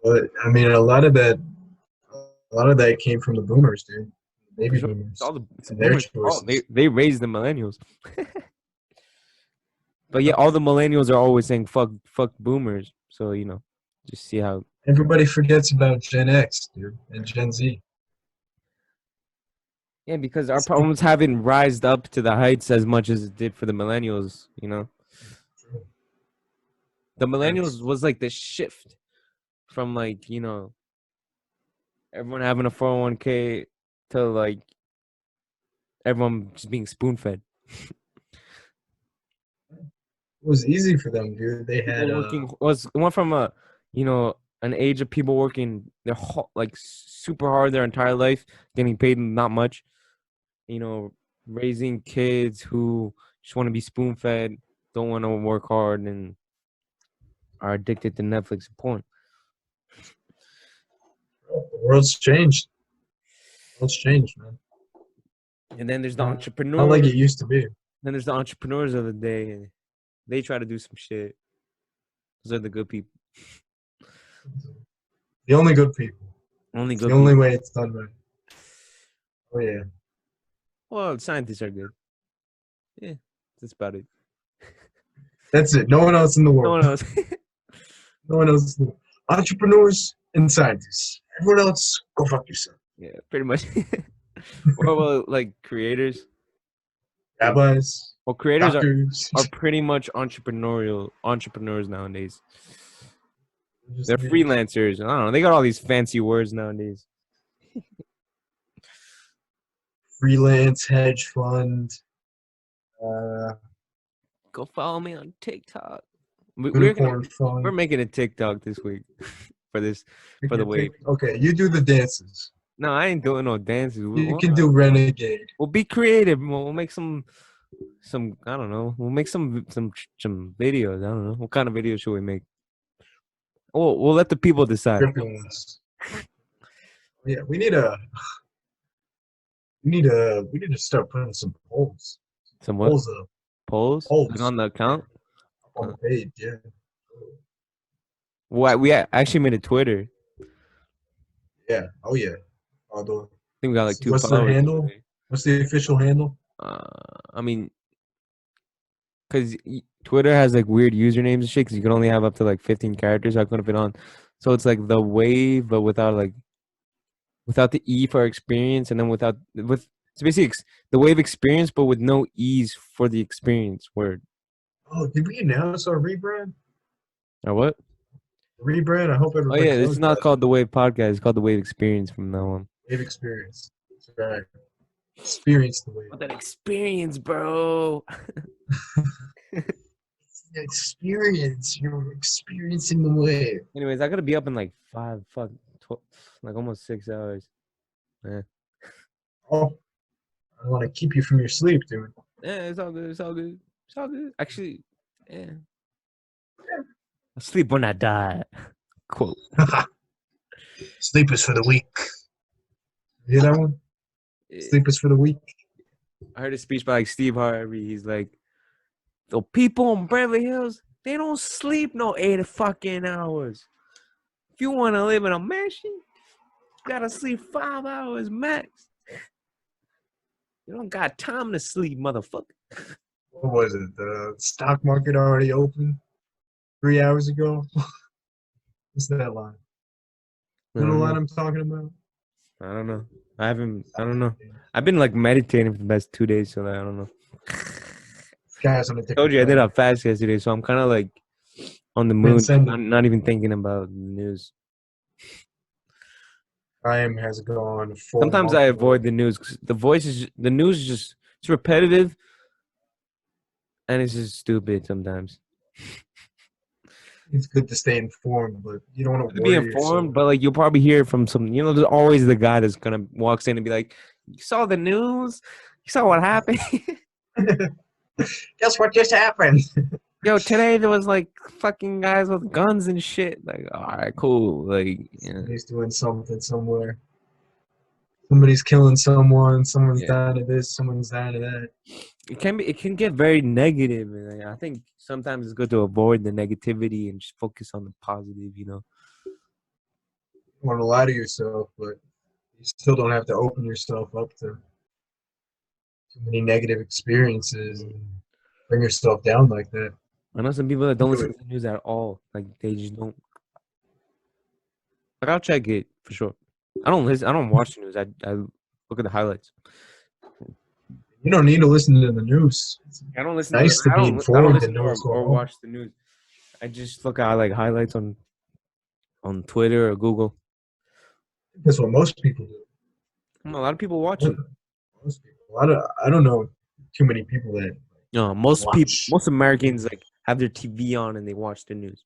But I mean, a lot of that came from the boomers, dude. Baby boomers. It's their choices. They raised the millennials. But yeah, all the millennials are always saying fuck boomers. So, you know, just see how everybody forgets about Gen X, dude, and Gen Z. Yeah, because our problems haven't rised up to the heights as much as it did for the millennials, you know. The millennials was like the shift from like, you know, everyone having a 401k to like everyone just being spoon-fed. It was easy for them, dude. They had went from a, you know, an age of people working their like super hard their entire life, getting paid not much, you know, raising kids who just want to be spoon-fed, don't want to work hard, and are addicted to Netflix and porn. The world's changed. The world's changed, man. And then there's the entrepreneurs. Not like it used to be. Then there's the entrepreneurs of the day. And they try to do some shit. Those are the good people. The only good people. Only good. The only way it's done right. Oh yeah. Well, scientists are good. Yeah, that's about it. That's it. No one else in the world. No one else. No one else is doing it. Entrepreneurs and scientists. Everyone else, go fuck yourself. Yeah, pretty much. Or well, like creators. Rabbis, Well, creators doctors. are pretty much entrepreneurs nowadays. Just They're freelancers. I don't know. They got all these fancy words nowadays. freelance hedge fund. Go follow me on TikTok. We're Unicorn we're fund. making a TikTok this week for the wave. Okay, you do the dances. No, I ain't doing no dances. You can do renegade. We'll be creative. We'll make some. I don't know. We'll make some videos. I don't know. What kind of videos should we make? We'll let the people decide. Yeah, we need to start putting some polls. Some what? Polls up. Polls? Polls. Like on the account? On the page, yeah. Well, we actually made a Twitter. Yeah. Oh yeah. Although, I think we got like 2 what's followers. the handle? What's the official handle? I mean, because Twitter has like weird usernames and shit. Because you can only have up to like 15 characters. I couldn't fit on. So it's like the wave, but without the E for experience, and then with it's basically the wave experience, but with no E's for the experience word. Oh, did we announce our rebrand? Or what? Rebrand. I hope Oh everybody. yeah, this knows is not that. called the Wave Podcast. It's called the Wave Experience from now on. Wave experience. That's right. Experience the wave. What that experience, bro? Experience. You're experiencing the wave. Anyways, I gotta be up in like 12, like almost 6 hours. Yeah. Oh, I want to keep you from your sleep, dude. Yeah, it's all good. It's all good. It's all good. Actually, yeah. I sleep when I die. Quote. Sleep is for the weak. You hear that one? Sleep is for the weak. I heard a speech by like Steve Harvey. He's like, the people in Beverly Hills, they don't sleep no 8 fucking hours. If you want to live in a mansion, you gotta sleep 5 hours max. You don't got time to sleep, motherfucker. What was it? The stock market already opened 3 hours ago? What's that line? You know the line I'm talking about? I don't know. I don't know. I've been like meditating for the past 2 days, so I don't know. Guys, on a I told you I did a fast yesterday, so I'm kind of like on the moon, not even thinking about the news. Time has gone full. Sometimes I avoid the news because the news is just it's repetitive and it's just stupid sometimes. It's good to stay informed, but you don't want to be informed, but like you'll probably hear from some, there's always the guy that's gonna walks in and be like, "You saw the news? You saw what happened?" Guess what just happened? Yo, today there was like fucking guys with guns and shit. Like, all right, cool. Like, yeah. He's doing something somewhere. Somebody's killing someone. Someone's dying to this. Someone's dying to that. It can get very negative, and I think sometimes it's good to avoid the negativity and just focus on the positive. You don't want to lie to yourself, but you still don't have to open yourself up to too many negative experiences and bring yourself down like that. I know some people that don't listen to the news at all. Like they just don't. Like I'll check it for sure. I don't watch the news. I look at the highlights. You don't need to listen to the news. I don't listen. Nice to be informed and know what's going on. Watch the news. I just look at like highlights on Twitter or Google. That's what most people do. A lot of people watch it. Most people. I don't know too many people that. No, most Americans like have their TV on and they watch the news.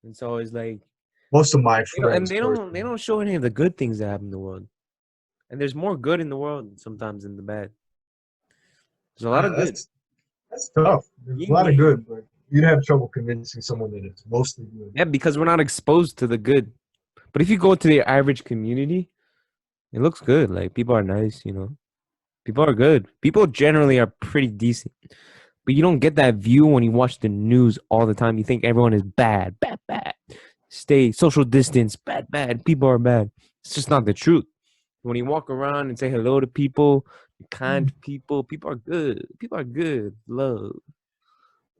And so it's like most of my friends, and they don't show any of the good things that happen in the world. And there's more good in the world sometimes than the bad. There's a lot of good. That's tough. There's a lot of good, but you'd have trouble convincing someone that it's mostly good. Yeah, because we're not exposed to the good. But if you go to the average community, it looks good. Like people are nice, People are good. People generally are pretty decent. But you don't get that view when you watch the news all the time. You think everyone is bad. Stay social distance, bad. People are bad. It's just not the truth. When you walk around and say hello to people, you're kind to people, people are good. People are good. Love.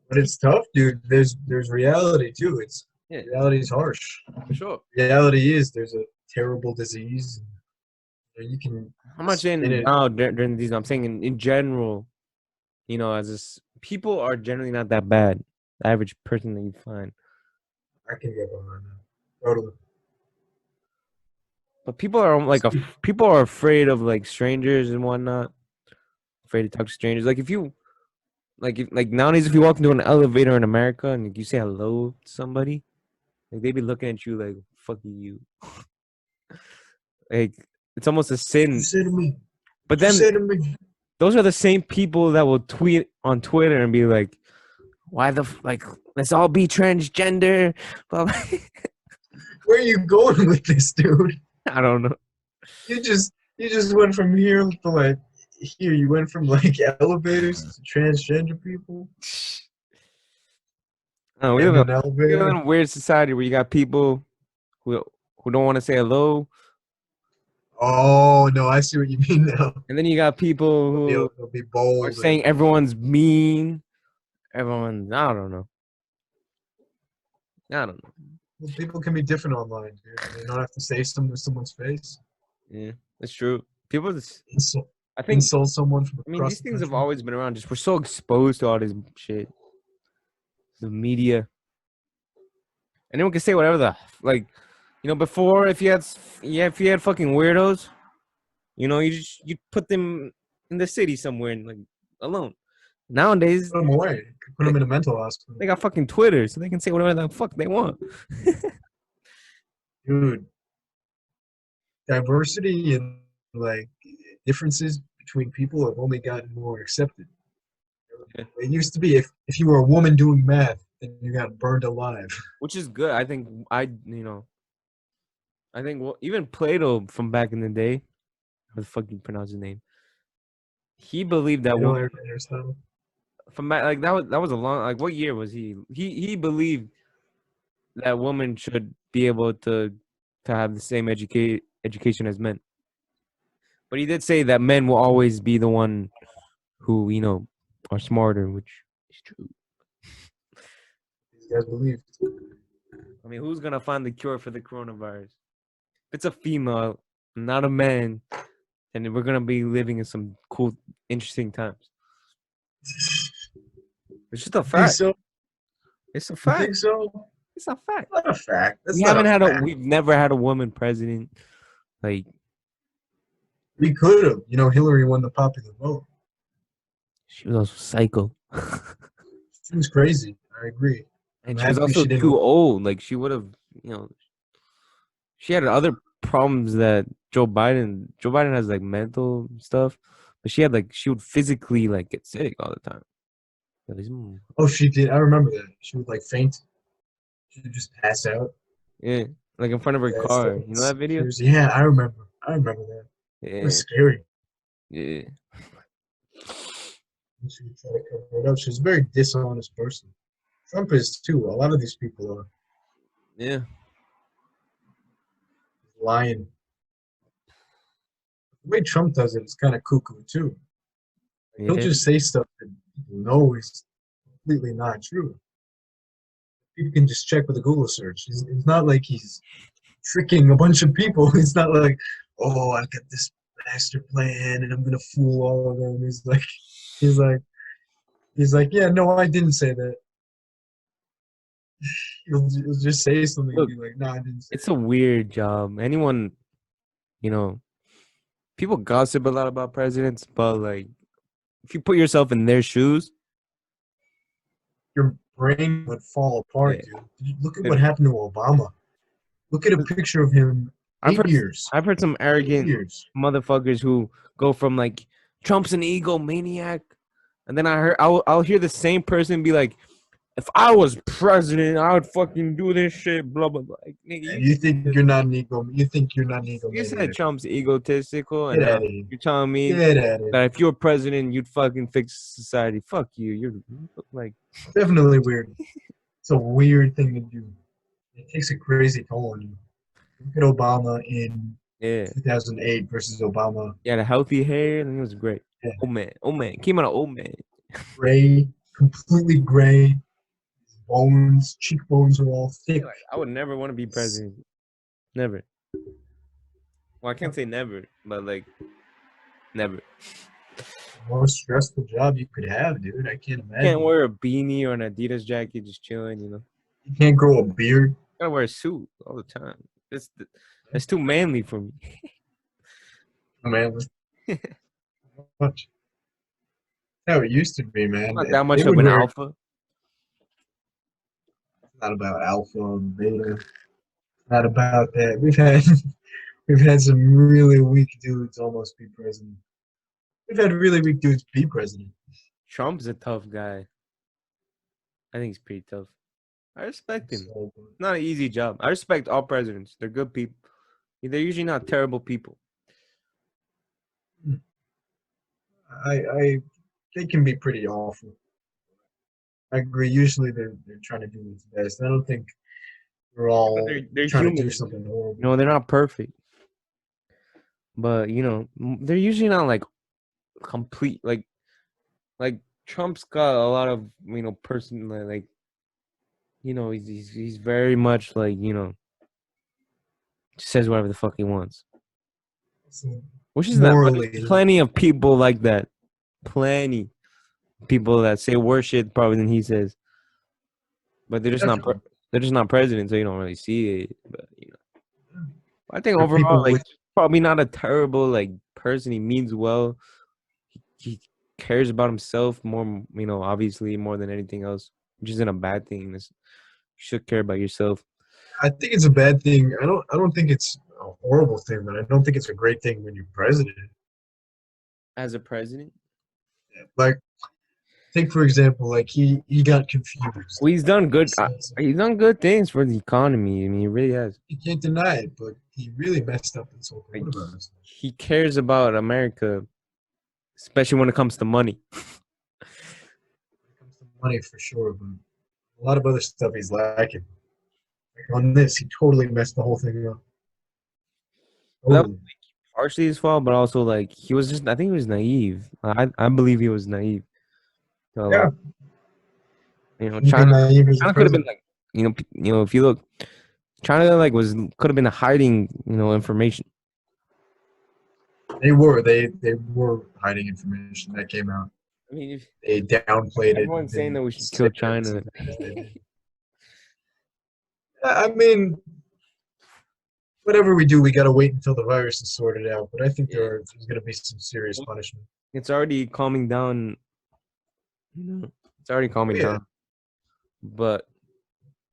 But it's tough, dude. There's reality too. Yeah, Reality is harsh. for sure. Reality is there's a terrible disease. You can I'm not spin saying it. now during these. I'm saying in general, people are generally not that bad. The average person that you find. I can get behind that. Totally. But people are people are afraid of like strangers and whatnot. Afraid to talk to strangers. Like if you like nowadays, if you walk into an elevator in America and you say hello to somebody, like they be looking at you like "fuck you." Like it's almost a sin. You say to me. But You then say to me. those are the same people that will tweet on Twitter and be like, "Why let's all be transgender." But Where are you going with this, dude? I don't know. You just went from here to like here. You went from like elevators to transgender people. No, In an we live elevator. in a weird society where you got people who don't want to say hello, Oh no, I see what you mean now. and then you got people who They'll be bold. are saying everyone's mean. I don't know. I don't know. Well, people can be different online, dude. They don't have to say something to someone's face. Yeah, that's true. People just, Insult, I think, insult someone from I mean, across these the things have country. always been around. Just we're so exposed to all this shit. The media. Anyone can say whatever before if you had fucking weirdos, you put them in the city somewhere and like alone. Nowadays Put them away. Put them in a mental hospital. they got fucking Twitter, so they can say whatever the fuck they want. Dude, diversity and like differences between people have only gotten more accepted. Yeah. It used to be if you were a woman doing math, then you got burned alive. Which is good. I think even Plato from back in the day, how the fuck do you pronounce his name? He believed that woman Aristotle. from back like that was a long like what year was he? He believed that women should be able to have the same education as men. But he did say that men will always be the one who, are smarter, which is true. These guys believe. I mean, who's gonna find the cure for the coronavirus? If it's a female, not a man, then we're gonna be living in some cool, interesting times. It's just a fact. So? It's a You fact. think so? It's a fact. Not a fact. That's We not haven't a had fact. we've never had a woman president. Like We could have. Hillary won the popular vote. she was also psycho. She was crazy. I agree. And I'm she was happy also didn't- too old. Like she would have, she had other problems that Joe Biden has like mental stuff, but she would physically like get sick all the time. Oh, she did. I remember that. She would like faint. She would just pass out. Yeah, like in front of her Yeah, car. You know that video? Yeah, I remember. I remember that. Yeah, It was scary. yeah. She would try to cover it up. She's a very dishonest person. Trump is too. A lot of these people are Yeah. lying. The way Trump does it is kind of cuckoo too. He'll just say stuff that people know is completely not true. People can just check with a Google search. It's not like he's tricking a bunch of people. It's not like, oh, I've got this master plan and I'm gonna fool all of them. He's like, yeah, no, I didn't say that. He'll just say something and be like, no, I didn't say it's a weird job. Anyone, people gossip a lot about presidents, but like, if you put yourself in their shoes, your brain would fall apart, Yeah. dude. Look at what happened to Obama. Look at a picture of him. I've I've heard some arrogant motherfuckers who go from like Trump's an egomaniac, and then I'll hear the same person be like, if I was president, I would fucking do this shit, blah blah blah. Like, nigga, you think you're not an ego? You think you're not an ego? you said Trump's egotistical, and Get out of here. you're telling me Get at it. that if you were president, you'd fucking fix society. Fuck you. You're like Definitely weird. It's a weird thing to do. It takes a crazy toll on you. Look at Obama in 2008 versus Obama. He had a healthy hair, and it was great. Yeah. Oh man, came out an old man. Gray, completely gray. Bones, cheekbones are all thick. I would never want to be president. Never. Well, I can't say never, but like never. Most stressful job you could have, dude. I can't imagine. Can't wear a beanie or an Adidas jacket, just chilling. You know. You can't grow a beard. Gotta wear a suit all the time. That's too manly for me. Man, much. How it used to be, man. Not that much They of would an wear- alpha. It's not about alpha and beta. It's not about that. We've had some really weak dudes almost be president. We've had really weak dudes be president. Trump's a tough guy. I think he's pretty tough. I respect him. So, It's not an easy job. I respect all presidents. They're good people. They're usually not terrible people. they can be pretty awful. I agree. Usually they're trying to do what's best. I don't think we're all They're trying to do human. something horrible. No, they're not perfect. But, you know, they're usually not like complete. Like Trump's got a lot of, you know, like, you know, he's very much like, you know, says whatever the fuck he wants. So, Which is not morally, there's plenty of people like that. Plenty. People that say worse shit probably than he says. But they're just not president, so you don't really see it. But you know. I think There are overall, people like with- probably not a terrible like person. He means well. He cares about himself more, you know, obviously more than anything else, which isn't a bad thing. You should care about yourself. I think it's a bad thing. I don't think it's a horrible thing, but I don't think it's a great thing when you're president. As a president? Like, take for example, like he got confused. Well, he's done good. He's done good things for the economy. I mean, he really has. You can't deny it, but he really messed up this whole Like, coronavirus. he cares about America, especially when it comes to money. When it comes to money, for sure, but a lot of other stuff he's lacking. Like on this, he totally messed the whole thing up. That Totally. was partially his fault, but also like he was just. I think he was naive. I believe he was naive. So, Yeah. you know, He'd be China naive as a could have been president. like, you know, if you look, China like could have been hiding, you know, information. They were hiding information that came out. I mean, They downplayed it. everyone's saying that we should Didn't kill say it China. as bad as they did. I mean, whatever we do, we got to wait until the virus is sorted out. But I think there's going to be some serious punishment. It's already calming down. You know, it's already calming down. But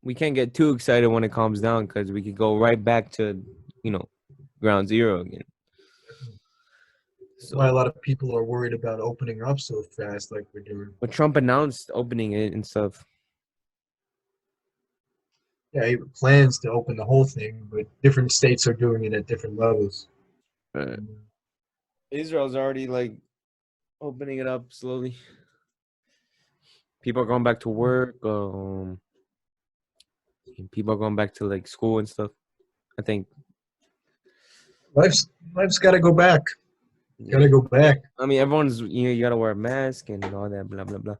we can't get too excited when it calms down because we could go right back to, you know, ground zero again. That's why a lot of people are worried about opening up so fast like we're doing. But Trump announced opening it and stuff. Yeah, he plans to open the whole thing, but different states are doing it at different levels. Israel's already like opening it up slowly. People are going back to work. And people are going back to like school and stuff. I think Life's got to go back. Got to go back. I mean, everyone's, you know, you gotta wear a mask and all that, blah blah blah.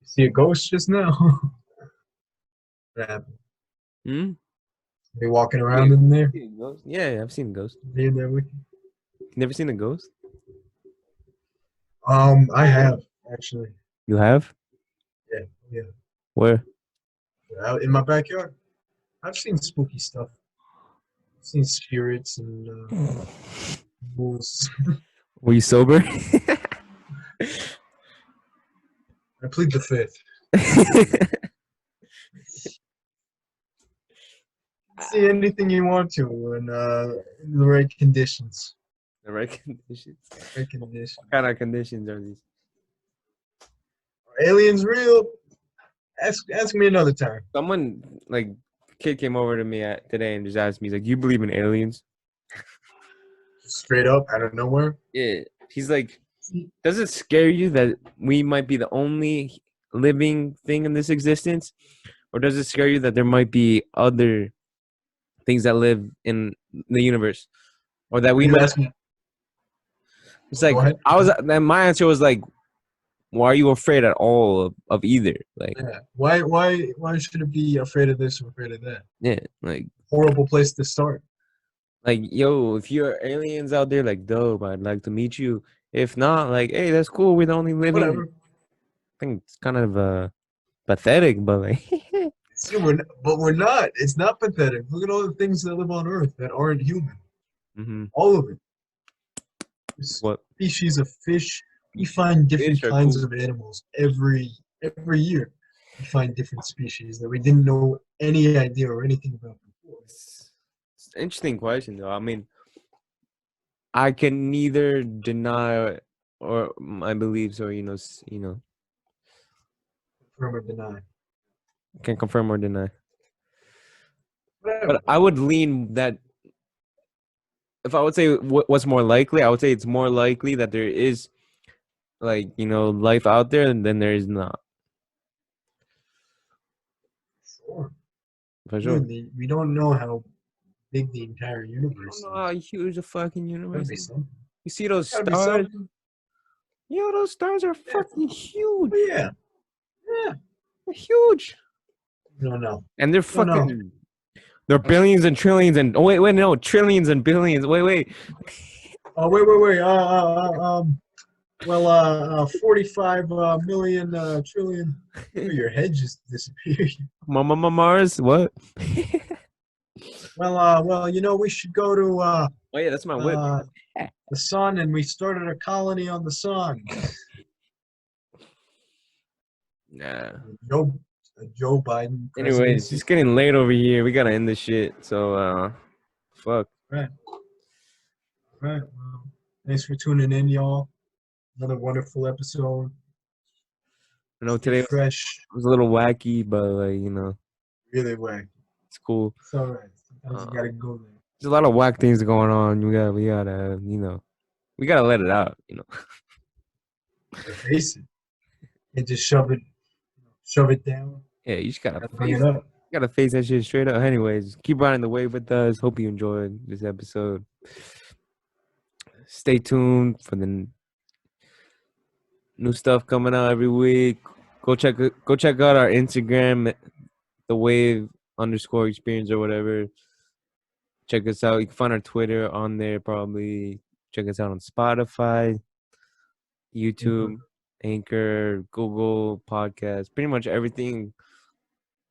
See a ghost just now? What happened? They walking around in there? Yeah, I've seen a ghost. Be in there with you? You never seen a ghost? I have actually. You have? Yeah. Where? Out in my backyard. I've seen spooky stuff. I've seen spirits and wolves. Were you sober? I plead the fifth. See anything you want to in the right conditions. The right conditions. Right conditions. What kind of conditions are these? Are aliens real? Ask me another time. Someone, like, kid came over to me today and just asked me, he's like, "You believe in aliens?" Straight up out of nowhere. Yeah. He's like, does it scare you that we might be the only living thing in this existence? Or does it scare you that there might be other things that live in the universe? Or that we might... It's Go like ahead. then my answer was like, why are you afraid at all of either? Like, Yeah. Why should it be afraid of this or afraid of that? yeah, Horrible place to start. like, yo, if you're aliens out there, like, dope, I'd like to meet you. If not, like, hey, that's cool. We're the only living. Whatever. I think it's kind of pathetic, but like, See, we're not. It's not pathetic. Look at all the things that live on Earth that aren't human. mm-hmm. All of it. What Species of fish. We find different Fish are kinds cool. of animals every year. We find different species that we didn't know any idea or anything about before. It's an interesting question, though. I mean, I can neither deny or my beliefs, or Confirm or deny. can confirm or deny. Whatever. But I would lean that if I would say what's more likely, I would say it's more likely that there is, like, life out there than there is not. Sure. For sure. We don't know how big the entire I universe don't know how is. huge the fucking Gotta universe be is. something. You see those Gotta be stars? something. Yo, those stars are fucking huge. Oh, yeah. Yeah. They're huge. No, no. And they're No, no. fucking. They're billions and trillions and wait, no, trillions and billions. Wait. Oh, wait. 45 million trillion. Your head just disappeared. Mars, what? Well, we should go to Oh yeah, that's my whip. the sun, and we started a colony on the sun. Nah. Joe Biden. Anyways, presidency. it's getting late over here. We gotta end this shit. So, fuck. Right. Well, thanks for tuning in, y'all. Another wonderful episode. I know Stay today fresh. was a little wacky, but Really wack. it's cool. It's all right. Sometimes you gotta go there. There's a lot of whack things going on. We gotta let it out. To face it. And just shove it down. Yeah, you just gotta Gotta bring it up. face that shit straight up. Anyways, keep riding the wave with us. Hope you enjoyed this episode. Stay tuned for the new stuff coming out every week. Go check out our Instagram, the wave_experience or whatever. Check us out. You can find our Twitter on there probably. Check us out on Spotify, YouTube, Anchor, Google Podcasts, pretty much everything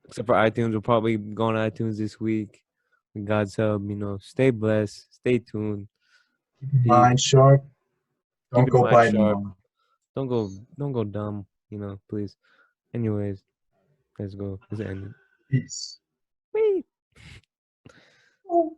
except for iTunes. We'll probably go on iTunes this week. With God's help, stay blessed, stay tuned. Keep your mind sharp. Don't Keep your go mind biting sharp. on. Don't go dumb, please. Anyways, let's go. Let's end it. Peace. Whee! Oh.